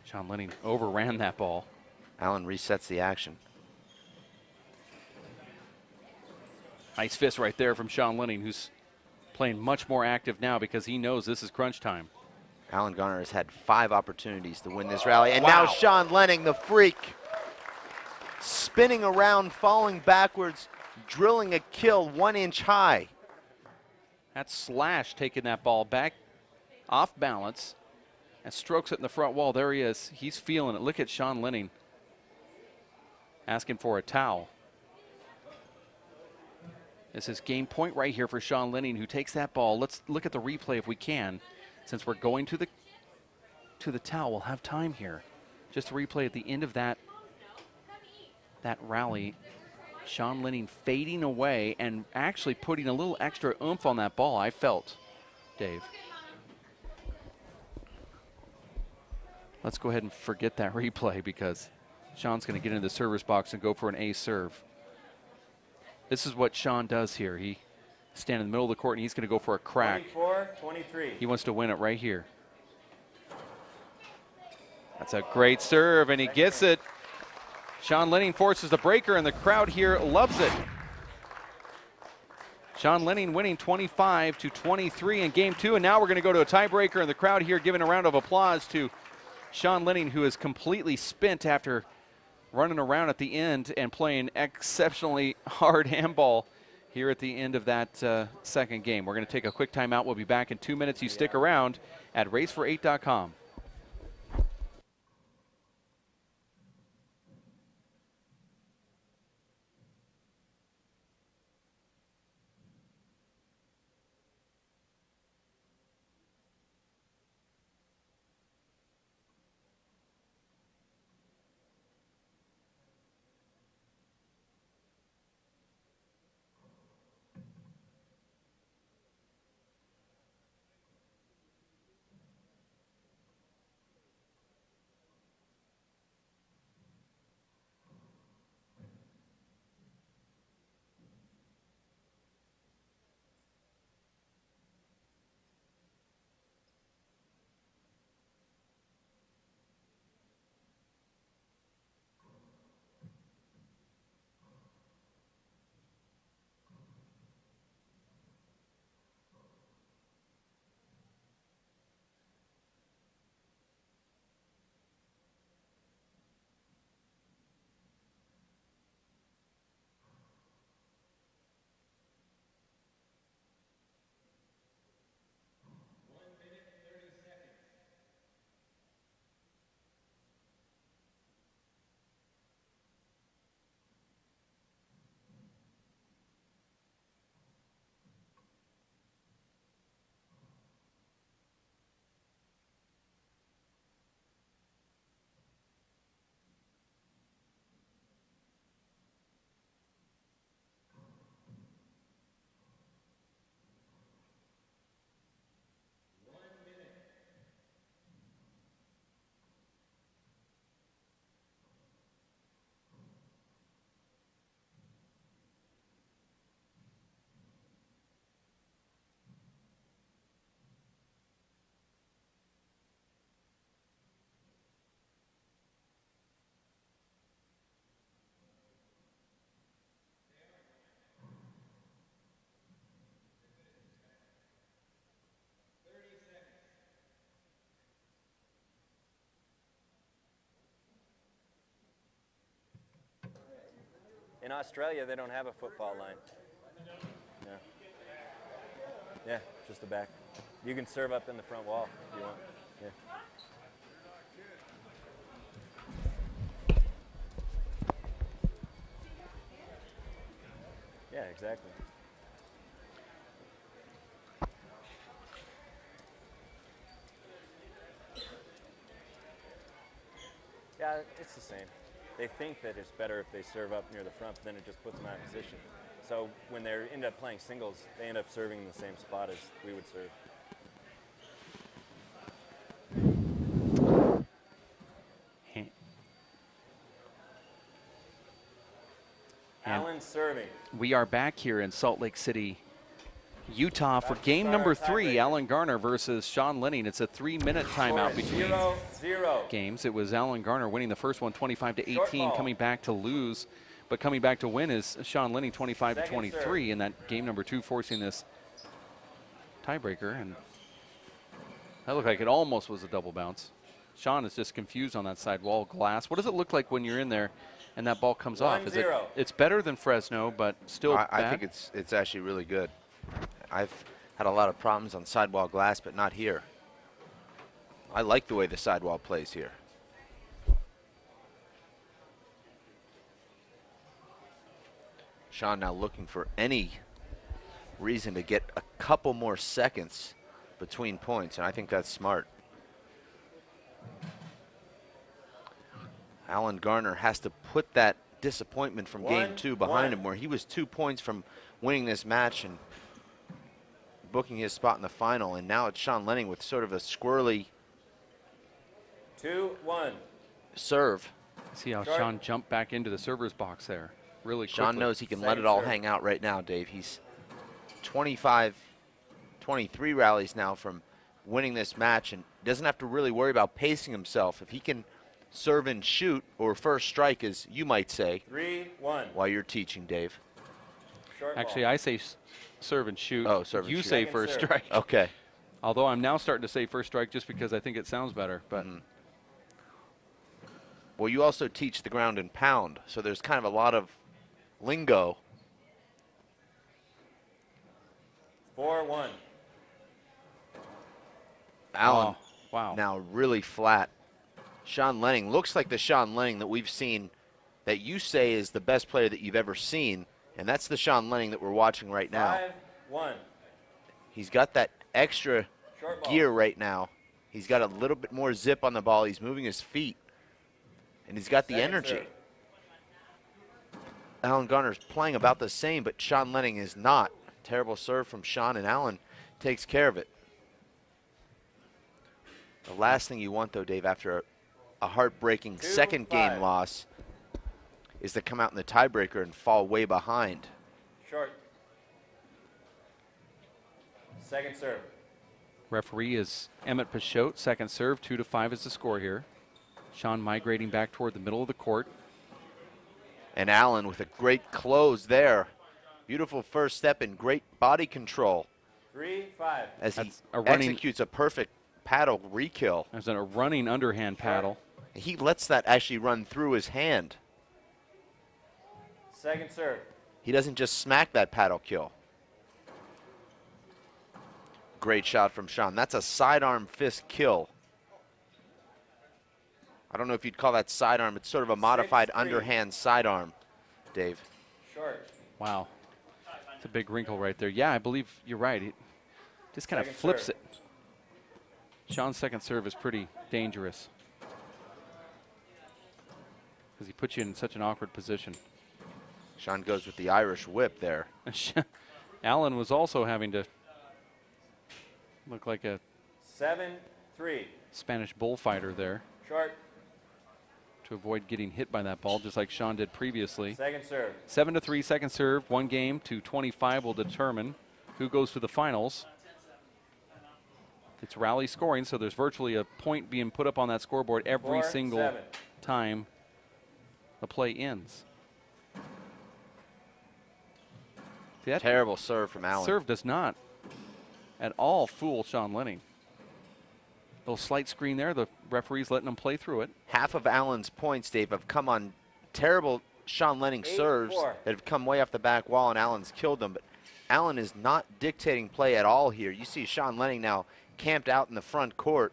Sean Lenning overran that ball. Allen resets the action. Nice fist right there from Sean Lenning, who's playing much more active now because he knows this is crunch time. Alan Garner has had 5 opportunities to win this rally, and Wow. now Sean Lenning, the freak, spinning around, falling backwards, drilling a kill 1 inch high. That's Slash taking that ball back off balance and strokes it in the front wall. There he is. He's feeling it. Look at Sean Lenning asking for a towel. This is game point right here for Sean Lenning, who takes that ball. Let's look at the replay if we can. Since we're going to the towel, we'll have time here. Just to replay at the end of that rally. Sean Lenning fading away and actually putting a little extra oomph on that ball, I felt, Dave. Let's go ahead and forget that replay because Sean's going to get into the server's box and go for an ace serve. This is what Sean does here. He stands in the middle of the court and he's going to go for a crack. 24-23. He wants to win it right here. That's a great serve and he gets it. Sean Lenning forces the breaker and the crowd here loves it. Sean Lenning winning 25-23 in game 2, and now we're going to go to a tiebreaker, and the crowd here giving a round of applause to Sean Lenning, who is completely spent after running around at the end and playing exceptionally hard handball here at the end of that second game. We're going to take a quick timeout. We'll be back in 2 minutes. You stick around at racefor8.com. In Australia, they don't have a football line. Yeah. Yeah, just the back. You can serve up in the front wall if you want. Yeah. Yeah, exactly. Yeah, it's the same. They think that it's better if they serve up near the front, but then it just puts them out of position. So when they end up playing singles, they end up serving in the same spot as we would serve. Allen serving. We are back here in Salt Lake City, Utah for game number 3, Alan Garner versus Sean Lenning. It's a 3-minute timeout between 0-0 games. It was Alan Garner winning the first one 25-18, coming back to lose, but coming back to win is Sean Lenning 25-23 in that game number 2, forcing this tiebreaker. And that looked like it almost was a double bounce. Sean is just confused on that side wall glass. What does it look like when you're in there and that ball comes off. 1-0. It's better than Fresno, but still I bad? think it's actually really good. I've had a lot of problems on sidewall glass, but not here. I like the way the sidewall plays here. Sean now looking for any reason to get a couple more seconds between points, and I think that's smart. Alan Garner has to put that disappointment from game 2 behind him, where he was 2 points from winning this match and booking his spot in the final, and now it's Sean Lenning with sort of a squirrely 2-1 serve. See how Sean jumped back into the server's box there really quickly. Sean knows he can let it all hang out right now, Dave. He's 23 rallies now from winning this match and doesn't have to really worry about pacing himself. If he can serve and shoot, or first strike, as you might say, 3-1 while you're teaching, Dave. Actually, I say serve and shoot. Oh, serve and shoot. You say first strike. Okay. Although I'm now starting to say first strike just because I think it sounds better. But Well, you also teach the ground and pound, so there's kind of a lot of lingo. 4-1 Allen wow. now really flat. Sean Lenning looks like the Sean Lenning that we've seen, that you say is the best player that you've ever seen, and that's the Sean Lenning that we're watching right now. 5-1 He's got that extra gear right now. He's got a little bit more zip on the ball. He's moving his feet, and he's got the energy. Serve. Alan Garner's playing about the same, but Sean Lenning is not. Terrible serve from Sean, and Alan takes care of it. The last thing you want, though, Dave, after a heartbreaking second game loss is to come out in the tiebreaker and fall way behind. Short. Second serve. Referee is Emmett Pichotte. Second serve, 2-5 is the score here. Sean migrating back toward the middle of the court. And Allen with a great close there. Beautiful first step and great body control 3-5 as he running, executes a perfect paddle re-kill. There's a running underhand paddle. He lets that actually run through his hand. Second serve. He doesn't just smack that paddle kill. Great shot from Sean. That's a sidearm fist kill. I don't know if you'd call that sidearm. It's sort of a modified underhand sidearm, Dave. Short. Wow. It's a big wrinkle right there. Yeah, I believe you're right. He just kind of flips it. Sean's second serve is pretty dangerous because he puts you in such an awkward position. Sean goes with the Irish whip there. Allen was also having to look like a 7-3 Spanish bullfighter there short to avoid getting hit by that ball, just like Sean did previously. Second serve. 7-3 second serve. One game to 25 will determine who goes to the finals. It's rally scoring, so there's virtually a point being put up on that scoreboard every single time the play ends. See, that terrible serve from Allen. Serve does not at all fool Sean Lenning. Little slight screen there. The referee's letting him play through it. Half of Allen's points, Dave, have come on terrible Sean Lenning serves that have come way off the back wall, and Allen's killed them. But Allen is not dictating play at all here. You see Sean Lenning now camped out in the front court.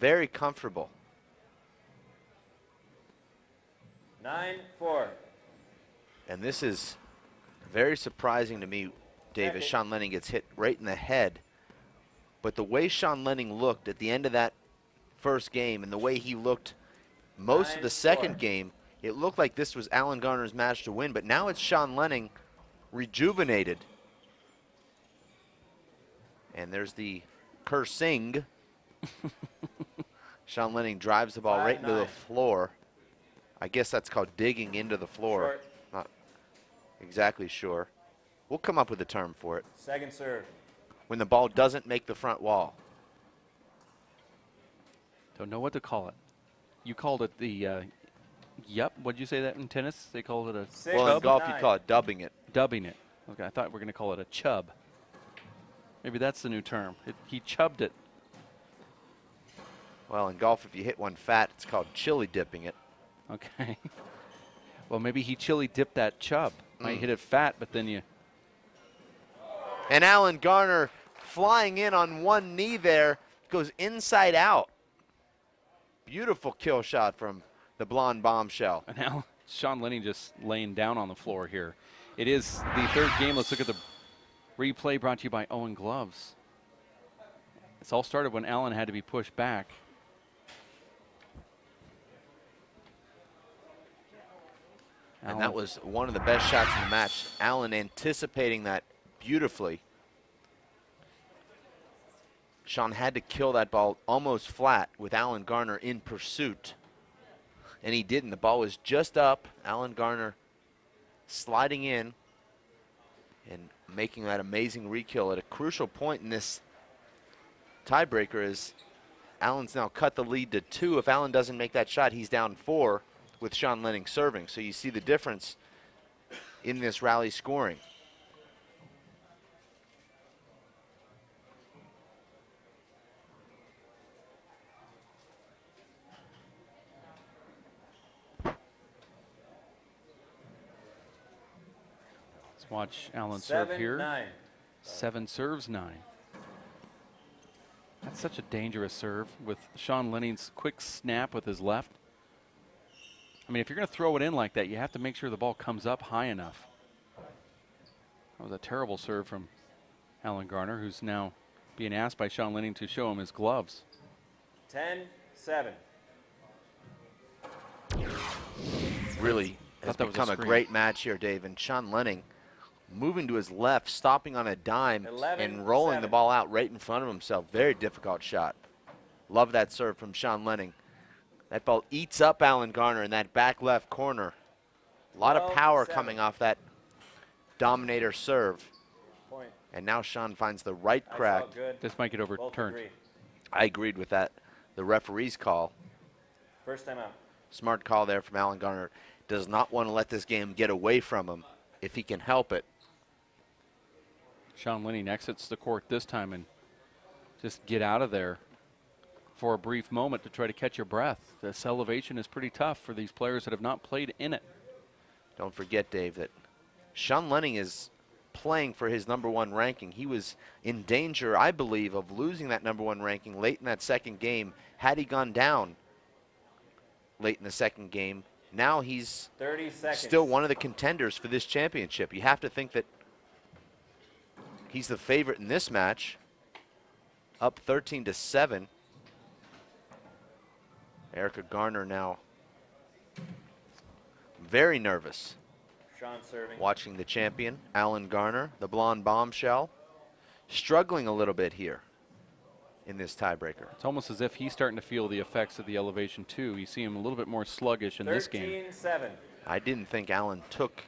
Very comfortable. 9-4. And this is very surprising to me, Dave, as Sean Lenning gets hit right in the head. But the way Sean Lenning looked at the end of that first game and the way he looked most of the second game, it looked like this was Alan Garner's match to win. But now it's Sean Lenning rejuvenated. And there's the cursing. Sean Lenning drives the ball right into the floor. I guess that's called digging into the floor. Not exactly sure. We'll come up with a term for it. Second serve. When the ball doesn't make the front wall. Don't know what to call it. You called it the, yep, what'd you say that in tennis? They called it a well, in golf you call it dubbing it. Dubbing it. Okay, I thought we were going to call it a chub. Maybe that's the new term. He chubbed it. Well, in golf, if you hit one fat, it's called chili dipping it. Okay. Well, maybe he chili dipped that chub. Might hit it fat, but then you. And Alan Garner flying in on one knee there, goes inside out. Beautiful kill shot from the blonde bombshell. And now Sean Lenning just laying down on the floor here. It is the third game. Let's look at the replay brought to you by Owen Gloves. This all started when Allen had to be pushed back. And that was one of the best shots in the match. Allen anticipating that beautifully. Sean had to kill that ball almost flat with Alan Garner in pursuit. And he didn't. The ball was just up. Alan Garner sliding in and making that amazing re-kill at a crucial point in this tiebreaker as Allen's now cut the lead to 2. If Allen doesn't make that shot, he's down 4 with Sean Lenning serving. So you see the difference in this rally scoring. Let's watch Allen serve here. 7-9. 7 serves 9. That's such a dangerous serve with Sean Lenning's quick snap with his left. I mean, if you're going to throw it in like that, you have to make sure the ball comes up high enough. That was a terrible serve from Alan Garner, who's now being asked by Sean Lenning to show him his gloves. 10-7. Really has become a great match here, Dave. And Sean Lenning moving to his left, stopping on a dime, and rolling the ball out right in front of himself. Very difficult shot. Love that serve from Sean Lenning. That ball eats up Alan Garner in that back left corner. A lot of power coming off that dominator serve. Point. And now Sean finds the right crack. This might get overturned. I agreed with that. The referee's call. First time out. Smart call there from Alan Garner. Does not want to let this game get away from him if he can help it. Sean Lenning exits the court this time and just get out of there for a brief moment to try to catch your breath. This elevation is pretty tough for these players that have not played in it. Don't forget, Dave, that Sean Lenning is playing for his #1 ranking. He was in danger, I believe, of losing that #1 ranking late in that second game. Had he gone down late in the second game, now he's 30 seconds. Still one of the contenders for this championship. You have to think that he's the favorite in this match. Up 13-7. Erica Garner now very nervous. Sean serving. Watching the champion, Alan Garner, the blonde bombshell, struggling a little bit here in this tiebreaker. It's almost as if he's starting to feel the effects of the elevation too. You see him a little bit more sluggish in this game. 13-7. I didn't think Alan took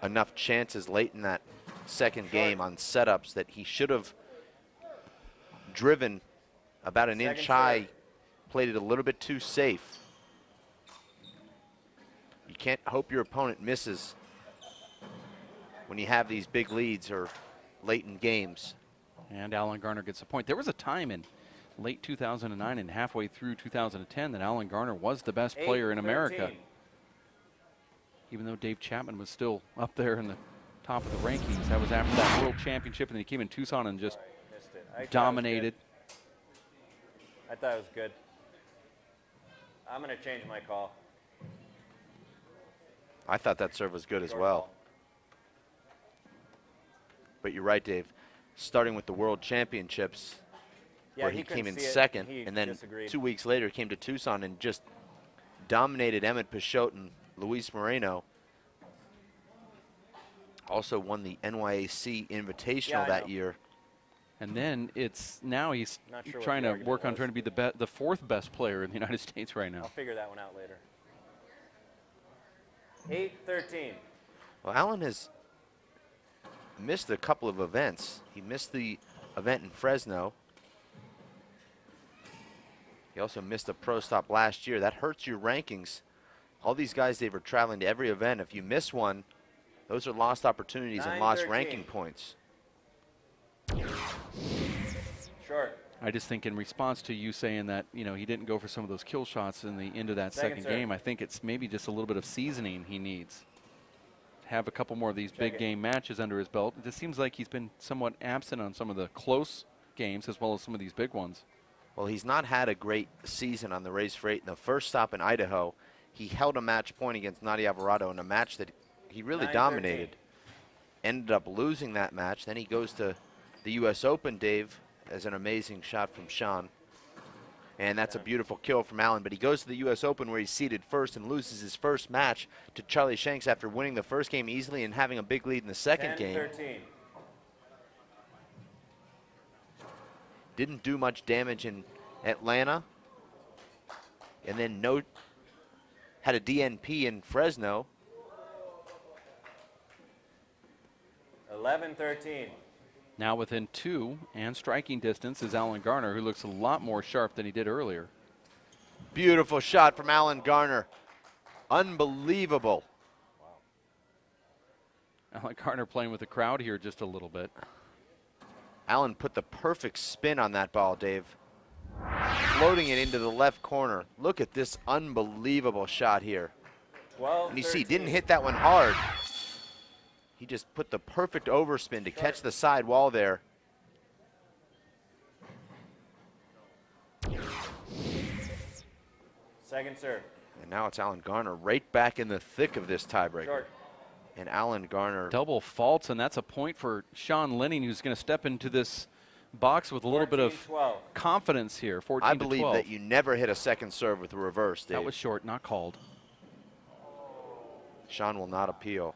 enough chances late in that second game on setups that he should have driven about an inch high, played it a little bit too safe. You can't hope your opponent misses when you have these big leads or late in games. And Alan Garner gets a point. There was a time in late 2009 and halfway through 2010 that Alan Garner was the best player in America. Even though Dave Chapman was still up there in the top of the rankings. That was after that World Championship, and he came in Tucson and just dominated. I thought it was good. I'm going to change my call. I thought that serve was good as well. But you're right, Dave. Starting with the World Championships, where he came in second, and then 2 weeks later came to Tucson and just dominated Emmett Peixoto and Luis Moreno. Also won the NYAC Invitational that year. And then it's now he's trying to work on trying to be the fourth best player in the United States right now. I'll figure that one out later. 8-13. Well, Alan has missed a couple of events. He missed the event in Fresno. He also missed a pro stop last year. That hurts your rankings. All these guys, they were traveling to every event. If you miss one, those are lost opportunities and lost ranking points. Short. I just think in response to you saying that, you know, he didn't go for some of those kill shots in the end of that second game, I think it's maybe just a little bit of seasoning he needs. Have a couple more of these big game matches under his belt. It just seems like he's been somewhat absent on some of the close games as well as some of these big ones. Well, he's not had a great season on the race for 8. In the first stop in Idaho, he held a match point against Nadi Alvarado in a match that he really dominated. Ended up losing that match. Then he goes to the U.S. Open, Dave, as an amazing shot from Sean. And that's a beautiful kill from Allen. But he goes to the U.S. Open where he's seeded first and loses his first match to Charlie Shanks after winning the first game easily and having a big lead in the second game. 10-13. Didn't do much damage in Atlanta. And then had a DNP in Fresno. 11-13. Now within 2 and striking distance is Alan Garner, who looks a lot more sharp than he did earlier. Beautiful shot from Alan Garner. Unbelievable. Wow. Alan Garner playing with the crowd here just a little bit. Alan put the perfect spin on that ball, Dave. Floating it into the left corner. Look at this unbelievable shot here. 12-13. And you see, didn't hit that one hard. He just put the perfect overspin to catch the side wall there. Second serve. And now it's Alan Garner right back in the thick of this tiebreaker. Short. And Alan Garner. Double faults, and that's a point for Sean Lenning, who's going to step into this box with a little bit of 14-12. confidence here. 14-12. I believe that you never hit a second serve with a reverse, Dave. That was short, not called. Sean will not appeal.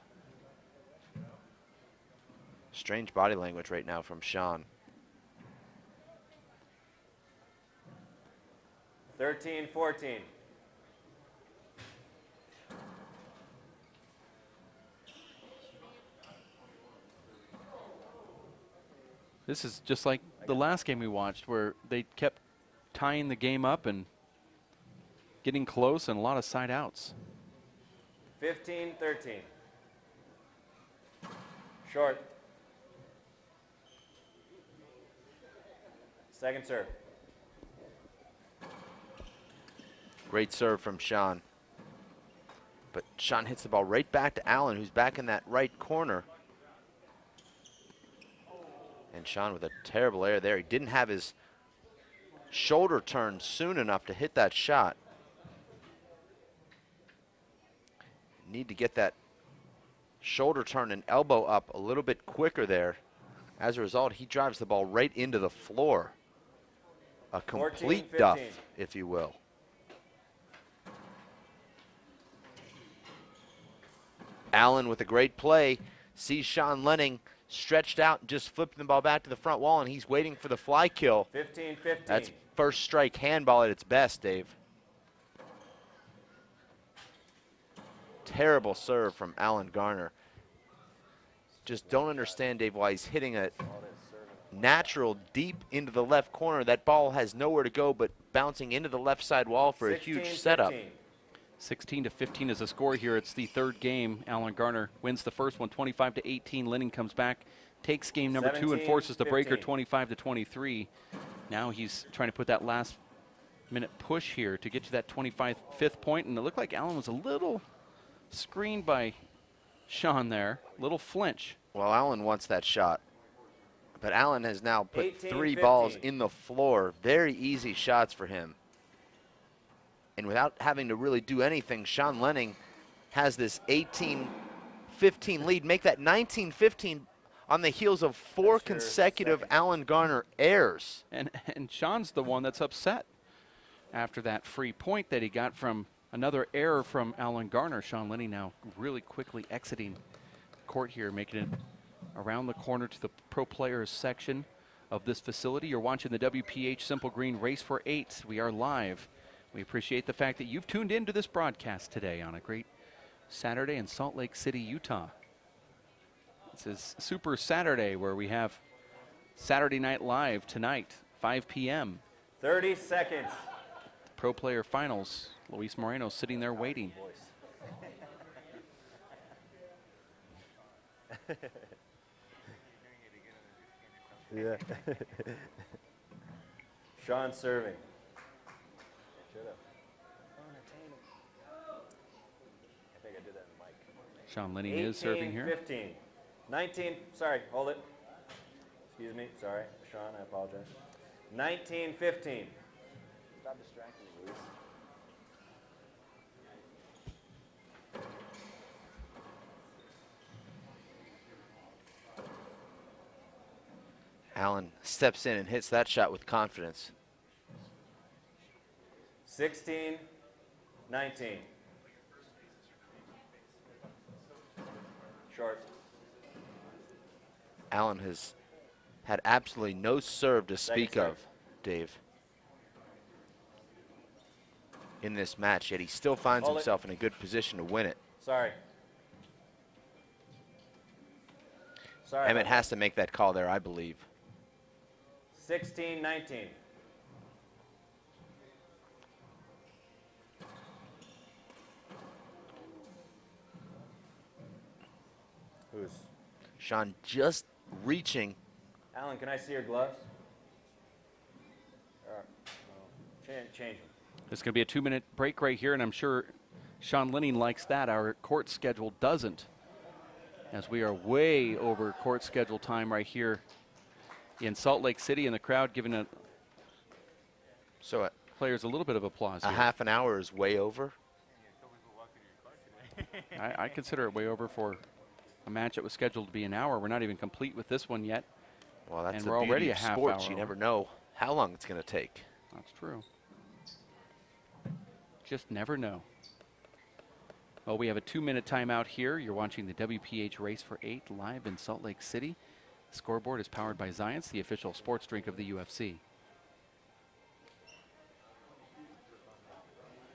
Strange body language right now from Sean. 13-14. This is just like the last game we watched where they kept tying the game up and getting close and a lot of side outs. 15-13. Short. Second serve. Great serve from Sean. But Sean hits the ball right back to Allen, who's back in that right corner. And Sean with a terrible error there. He didn't have his shoulder turned soon enough to hit that shot. Need to get that shoulder turn and elbow up a little bit quicker there. As a result, he drives the ball right into the floor. A complete 14-15. duff, if you will. Allen with a great play, sees Sean Lenning stretched out and just flipping the ball back to the front wall, and he's waiting for the fly kill. 15-15. That's first strike handball at its best, Dave. Terrible serve from Alan Garner. Just don't understand, Dave, why he's hitting a natural deep into the left corner. That ball has nowhere to go but bouncing into the left side wall for a huge setup. 16-15 is the score here. It's the third game. Alan Garner wins the first one, 25-18. Lenning comes back, takes game number 2 and forces the breaker, 25-23. Now he's trying to put that last minute push here to get to that 25th point, and it looked like Alan was a little screened by Sean there, little flinch. Well, Alan wants that shot, but Alan has now put 3 18-15. balls in the floor. Very easy shots for him. And without having to really do anything, Sean Lenning has this 18-15 lead. Make that 19-15 on the heels of 4 consecutive Alan Garner errors. And Sean's the one that's upset after that free point that he got from another error from Alan Garner. Sean Lenning now really quickly exiting court here, making it around the corner to the pro players section of this facility. You're watching the WPH Simple Green Race for 8. We are live. We appreciate the fact that you've tuned into this broadcast today on a great Saturday in Salt Lake City, Utah. This is Super Saturday, where we have Saturday Night Live tonight, 5 p.m. 30 seconds. Pro Player Finals. Luis Moreno sitting there waiting. Yeah. Sean serving. Should have. I think I did that in the mic. Sean Lenning is serving here. 15. 19, sorry, hold it. Excuse me, sorry, Sean, I apologize. 19-15. Stop distracting me, Luis. Allen steps in and hits that shot with confidence. 16-19. Short. Allen has had absolutely no serve to speak of, Dave, in this match, yet he still finds himself in a good position to win it. Sorry. Sorry. Emmett has to make that call there, I believe. 16-19. Who's? Sean just reaching. Alan, can I see your gloves? Change them. There's going to be a 2-minute break right here, and I'm sure Sean Lenning likes that. Our court schedule doesn't, as we are way over court schedule time right here in Salt Lake City, and the crowd giving players a little bit of applause A here. half an hour is way over. I consider it way over for a match that was scheduled to be an hour. We're not even complete with this one yet. Well, that's and the we're beauty already of a half sports. hour You over. never know how long it's going to take. That's true. Just never know. Well, we have a 2-minute timeout here. You're watching the WPH Race for 8 live in Salt Lake City. The scoreboard is powered by Zions, the official sports drink of the UFC.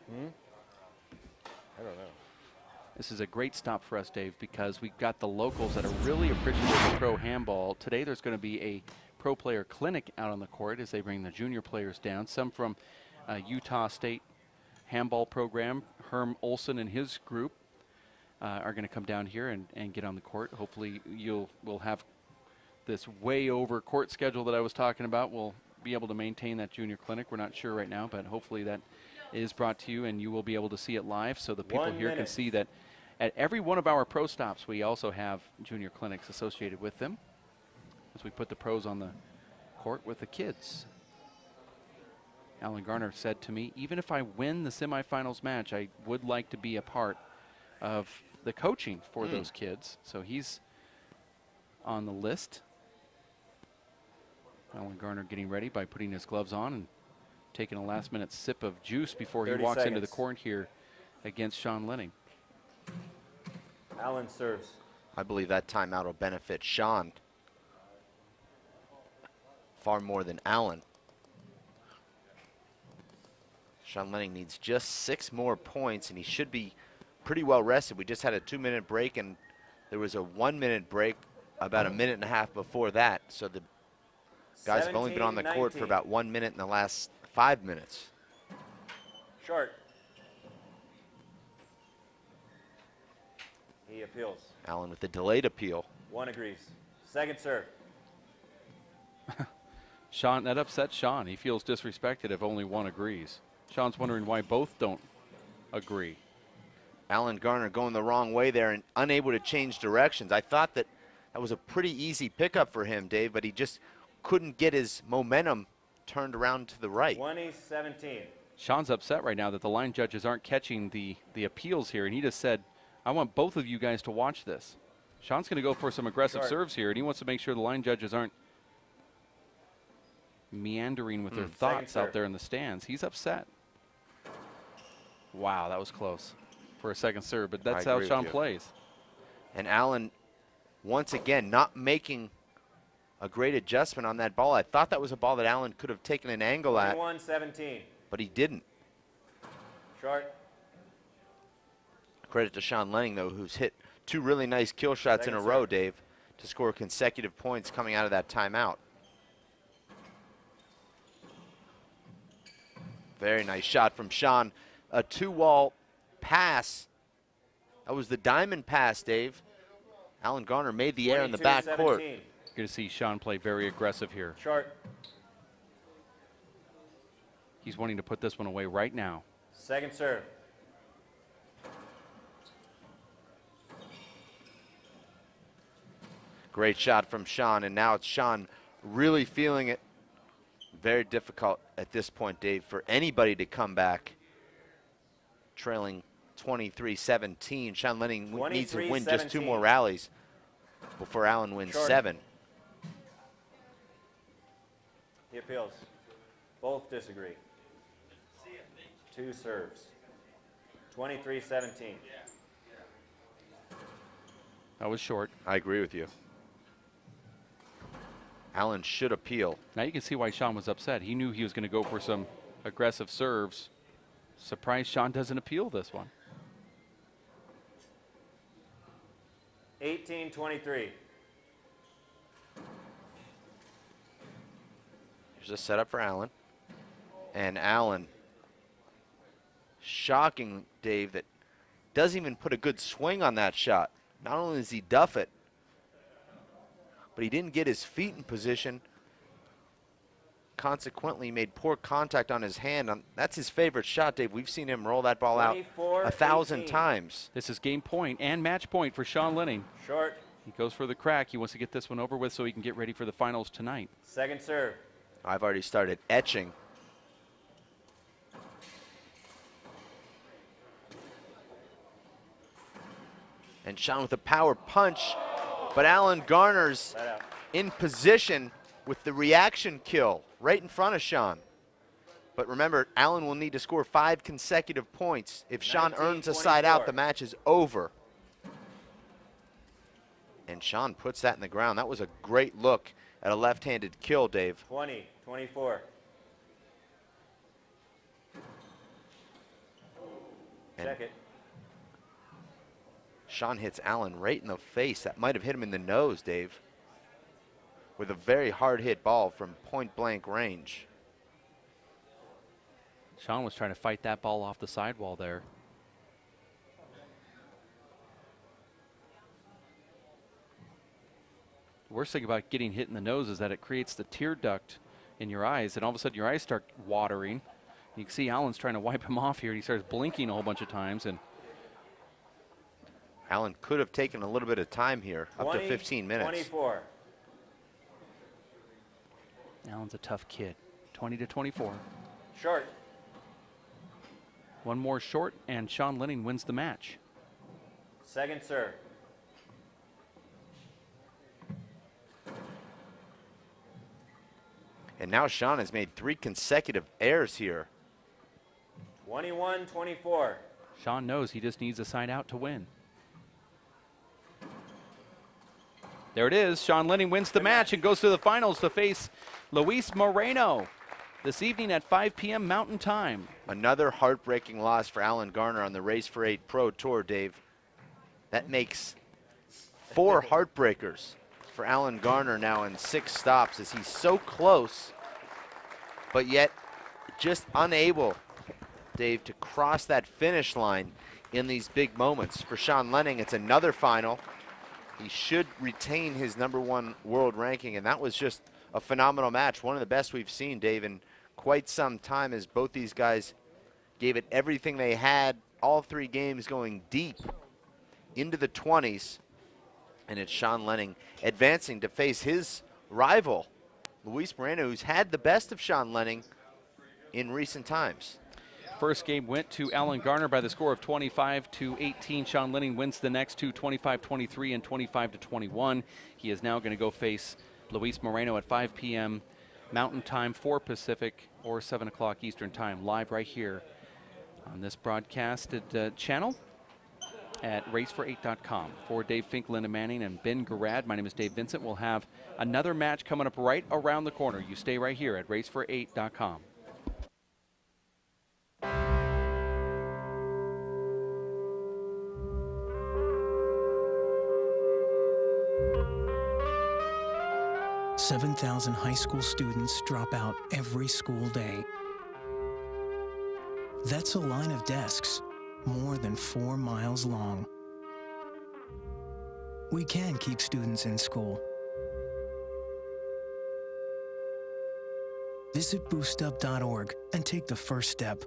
I don't know. This is a great stop for us, Dave, because we've got the locals that are really appreciative of pro handball. Today there's going to be a pro player clinic out on the court as they bring the junior players down. Some from Utah State handball program. Herm Olson and his group are going to come down here and get on the court. Hopefully we'll have this way over court schedule that I was talking about. We'll be able to maintain that junior clinic. We're not sure right now, but hopefully that is brought to you and you will be able to see it live, so the people here can see that at every one of our pro stops we also have junior clinics associated with them as we put the pros on the court with the kids. Alan Garner said to me, even if I win the semifinals match, I would like to be a part of the coaching for those kids. So he's on the list. Alan Garner getting ready by putting his gloves on and taking a last-minute sip of juice before he walks into the court here against Sean Lenning. Alan serves. I believe that timeout will benefit Sean far more than Allen. Sean Lenning needs just 6 more points, and he should be pretty well rested. We just had a 2-minute break, and there was a 1-minute break about a minute and a half before that. So the guys have only been on the court for about 1 minute in the last 5 minutes. Short. He appeals. Allen with the delayed appeal. 1 agrees. Second serve. Sean, that upsets Sean. He feels disrespected if only 1 agrees. Sean's wondering why both don't agree. Alan Garner going the wrong way there and unable to change directions. I thought that was a pretty easy pickup for him, Dave, but he just couldn't get his momentum turned around to the right. 20-17. Sean's upset right now that the line judges aren't catching the appeals here, and he just said, I want both of you guys to watch this. Sean's going to go for some aggressive serves here, and he wants to make sure the line judges aren't meandering with their thoughts out there in the stands. He's upset. Wow, that was close for a second serve, but that's how Sean plays. And Allen, once again, not making a great adjustment on that ball. I thought that was a ball that Allen could have taken an angle at. 21-17. But he didn't. Short. Credit to Sean Lenning, though, who's hit 2 really nice kill shots in a row, Dave, to score consecutive points coming out of that timeout. Very nice shot from Sean. A 2-wall pass. That was the diamond pass, Dave. Alan Garner made the air in the backcourt. Good to see Sean play very aggressive here. Short. He's wanting to put this one away right now. Second serve. Great shot from Sean, and now it's Sean really feeling it. Very difficult at this point, Dave, for anybody to come back trailing 23-17. Sean Lenning needs to win just 2 more rallies before Allen wins 7. He appeals. Both disagree. 2 serves. 23-17. That was short. I agree with you. Allen should appeal. Now you can see why Sean was upset. He knew he was going to go for some aggressive serves. Surprised Sean doesn't appeal this one. 18-23. Here's a setup for Allen. And Allen, shocking, Dave, that doesn't even put a good swing on that shot. Not only does he duff it, but he didn't get his feet in position. Consequently, he made poor contact on his hand. That's his favorite shot, Dave. We've seen him roll that ball out 1,000 times. This is game point and match point for Sean Lenning. Short. He goes for the crack. He wants to get this one over with so he can get ready for the finals tonight. Second serve. I've already started etching. And Sean with a power punch, but Alan Garner's in position with the reaction kill right in front of Sean. But remember, Allen will need to score 5 consecutive points. If Sean earns a side out, the match is over. And Sean puts that in the ground. That was a great look at a left-handed kill, Dave. 20-24. Check it. Sean hits Allen right in the face. That might have hit him in the nose, Dave, with a very hard hit ball from point blank range. Sean was trying to fight that ball off the sidewall there. The worst thing about getting hit in the nose is that it creates the tear duct in your eyes, and all of a sudden your eyes start watering. You can see Allen's trying to wipe him off here, and he starts blinking a whole bunch of times. And Allen could have taken a little bit of time here, up to 15 minutes. 24. Allen's a tough kid. 20-24. Short. One more short, and Sean Lenning wins the match. Second serve. And now Sean has made 3 consecutive errors here. 21-24. Sean knows he just needs a side out to win. There it is. Sean Lenning wins the match and goes to the finals to face Luis Moreno this evening at 5 p.m. Mountain Time. Another heartbreaking loss for Alan Garner on the Race for 8 Pro Tour, Dave. That makes 4 heartbreakers for Alan Garner now in 6 stops, as he's so close, but yet just unable, Dave, to cross that finish line in these big moments. For Sean Lenning, it's another final. He should retain his #1 world ranking, and that was just a phenomenal match. One of the best we've seen, Dave, in quite some time, as both these guys gave it everything they had, all 3 games going deep into the 20s. And it's Sean Lenning advancing to face his rival, Luis Moreno, who's had the best of Sean Lenning in recent times. First game went to Alan Garner by the score of 25-18. Sean Lenning wins the next 2, 25-23 and 25-21. He is now going to go face Luis Moreno at 5 p.m. Mountain Time, 4 Pacific, or 7 o'clock Eastern Time, live right here on this broadcasted channel at racefor8.com. For Dave Fink, Linda Manning, and Ben Garad, my name is Dave Vincent. We'll have another match coming up right around the corner. You stay right here at racefor8.com. "7,000 high school students drop out every school day. That's a line of desks more than 4 miles long. We can keep students in school. Visit boostup.org and take the first step.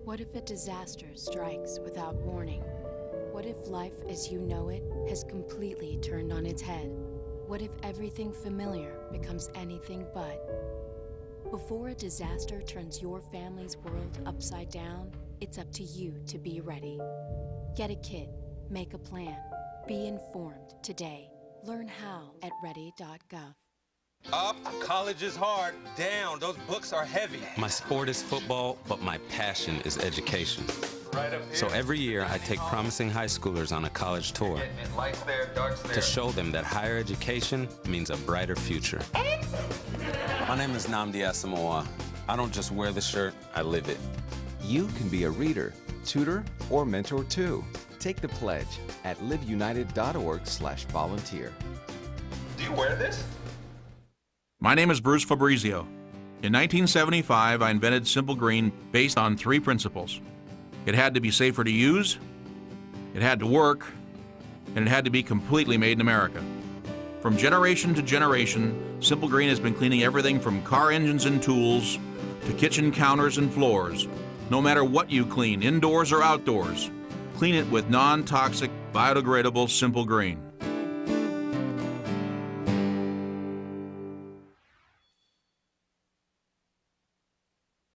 What if a disaster strikes without warning? What if life as you know it has completely turned on its head? What if everything familiar becomes anything but? Before a disaster turns your family's world upside down, it's up to you to be ready. Get a kit, make a plan, be informed today. Learn how at ready.gov. Up, college is hard. Down, those books are heavy. My sport is football, but my passion is education. Right up here. So every year I take promising high schoolers on a college tour Lights there, darks there. to show them that higher education means a brighter future. My name is Nnamdi Asamoah. I don't just wear the shirt, I live it. You can be a reader, tutor, or mentor too. Take the pledge at liveunited.org/volunteer. Do you wear this? My name is Bruce Fabrizio. In 1975, I invented Simple Green based on 3 principles. It had to be safer to use, it had to work, and it had to be completely made in America. From generation to generation, Simple Green has been cleaning everything from car engines and tools to kitchen counters and floors. No matter what you clean, indoors or outdoors, clean it with non-toxic, biodegradable Simple Green.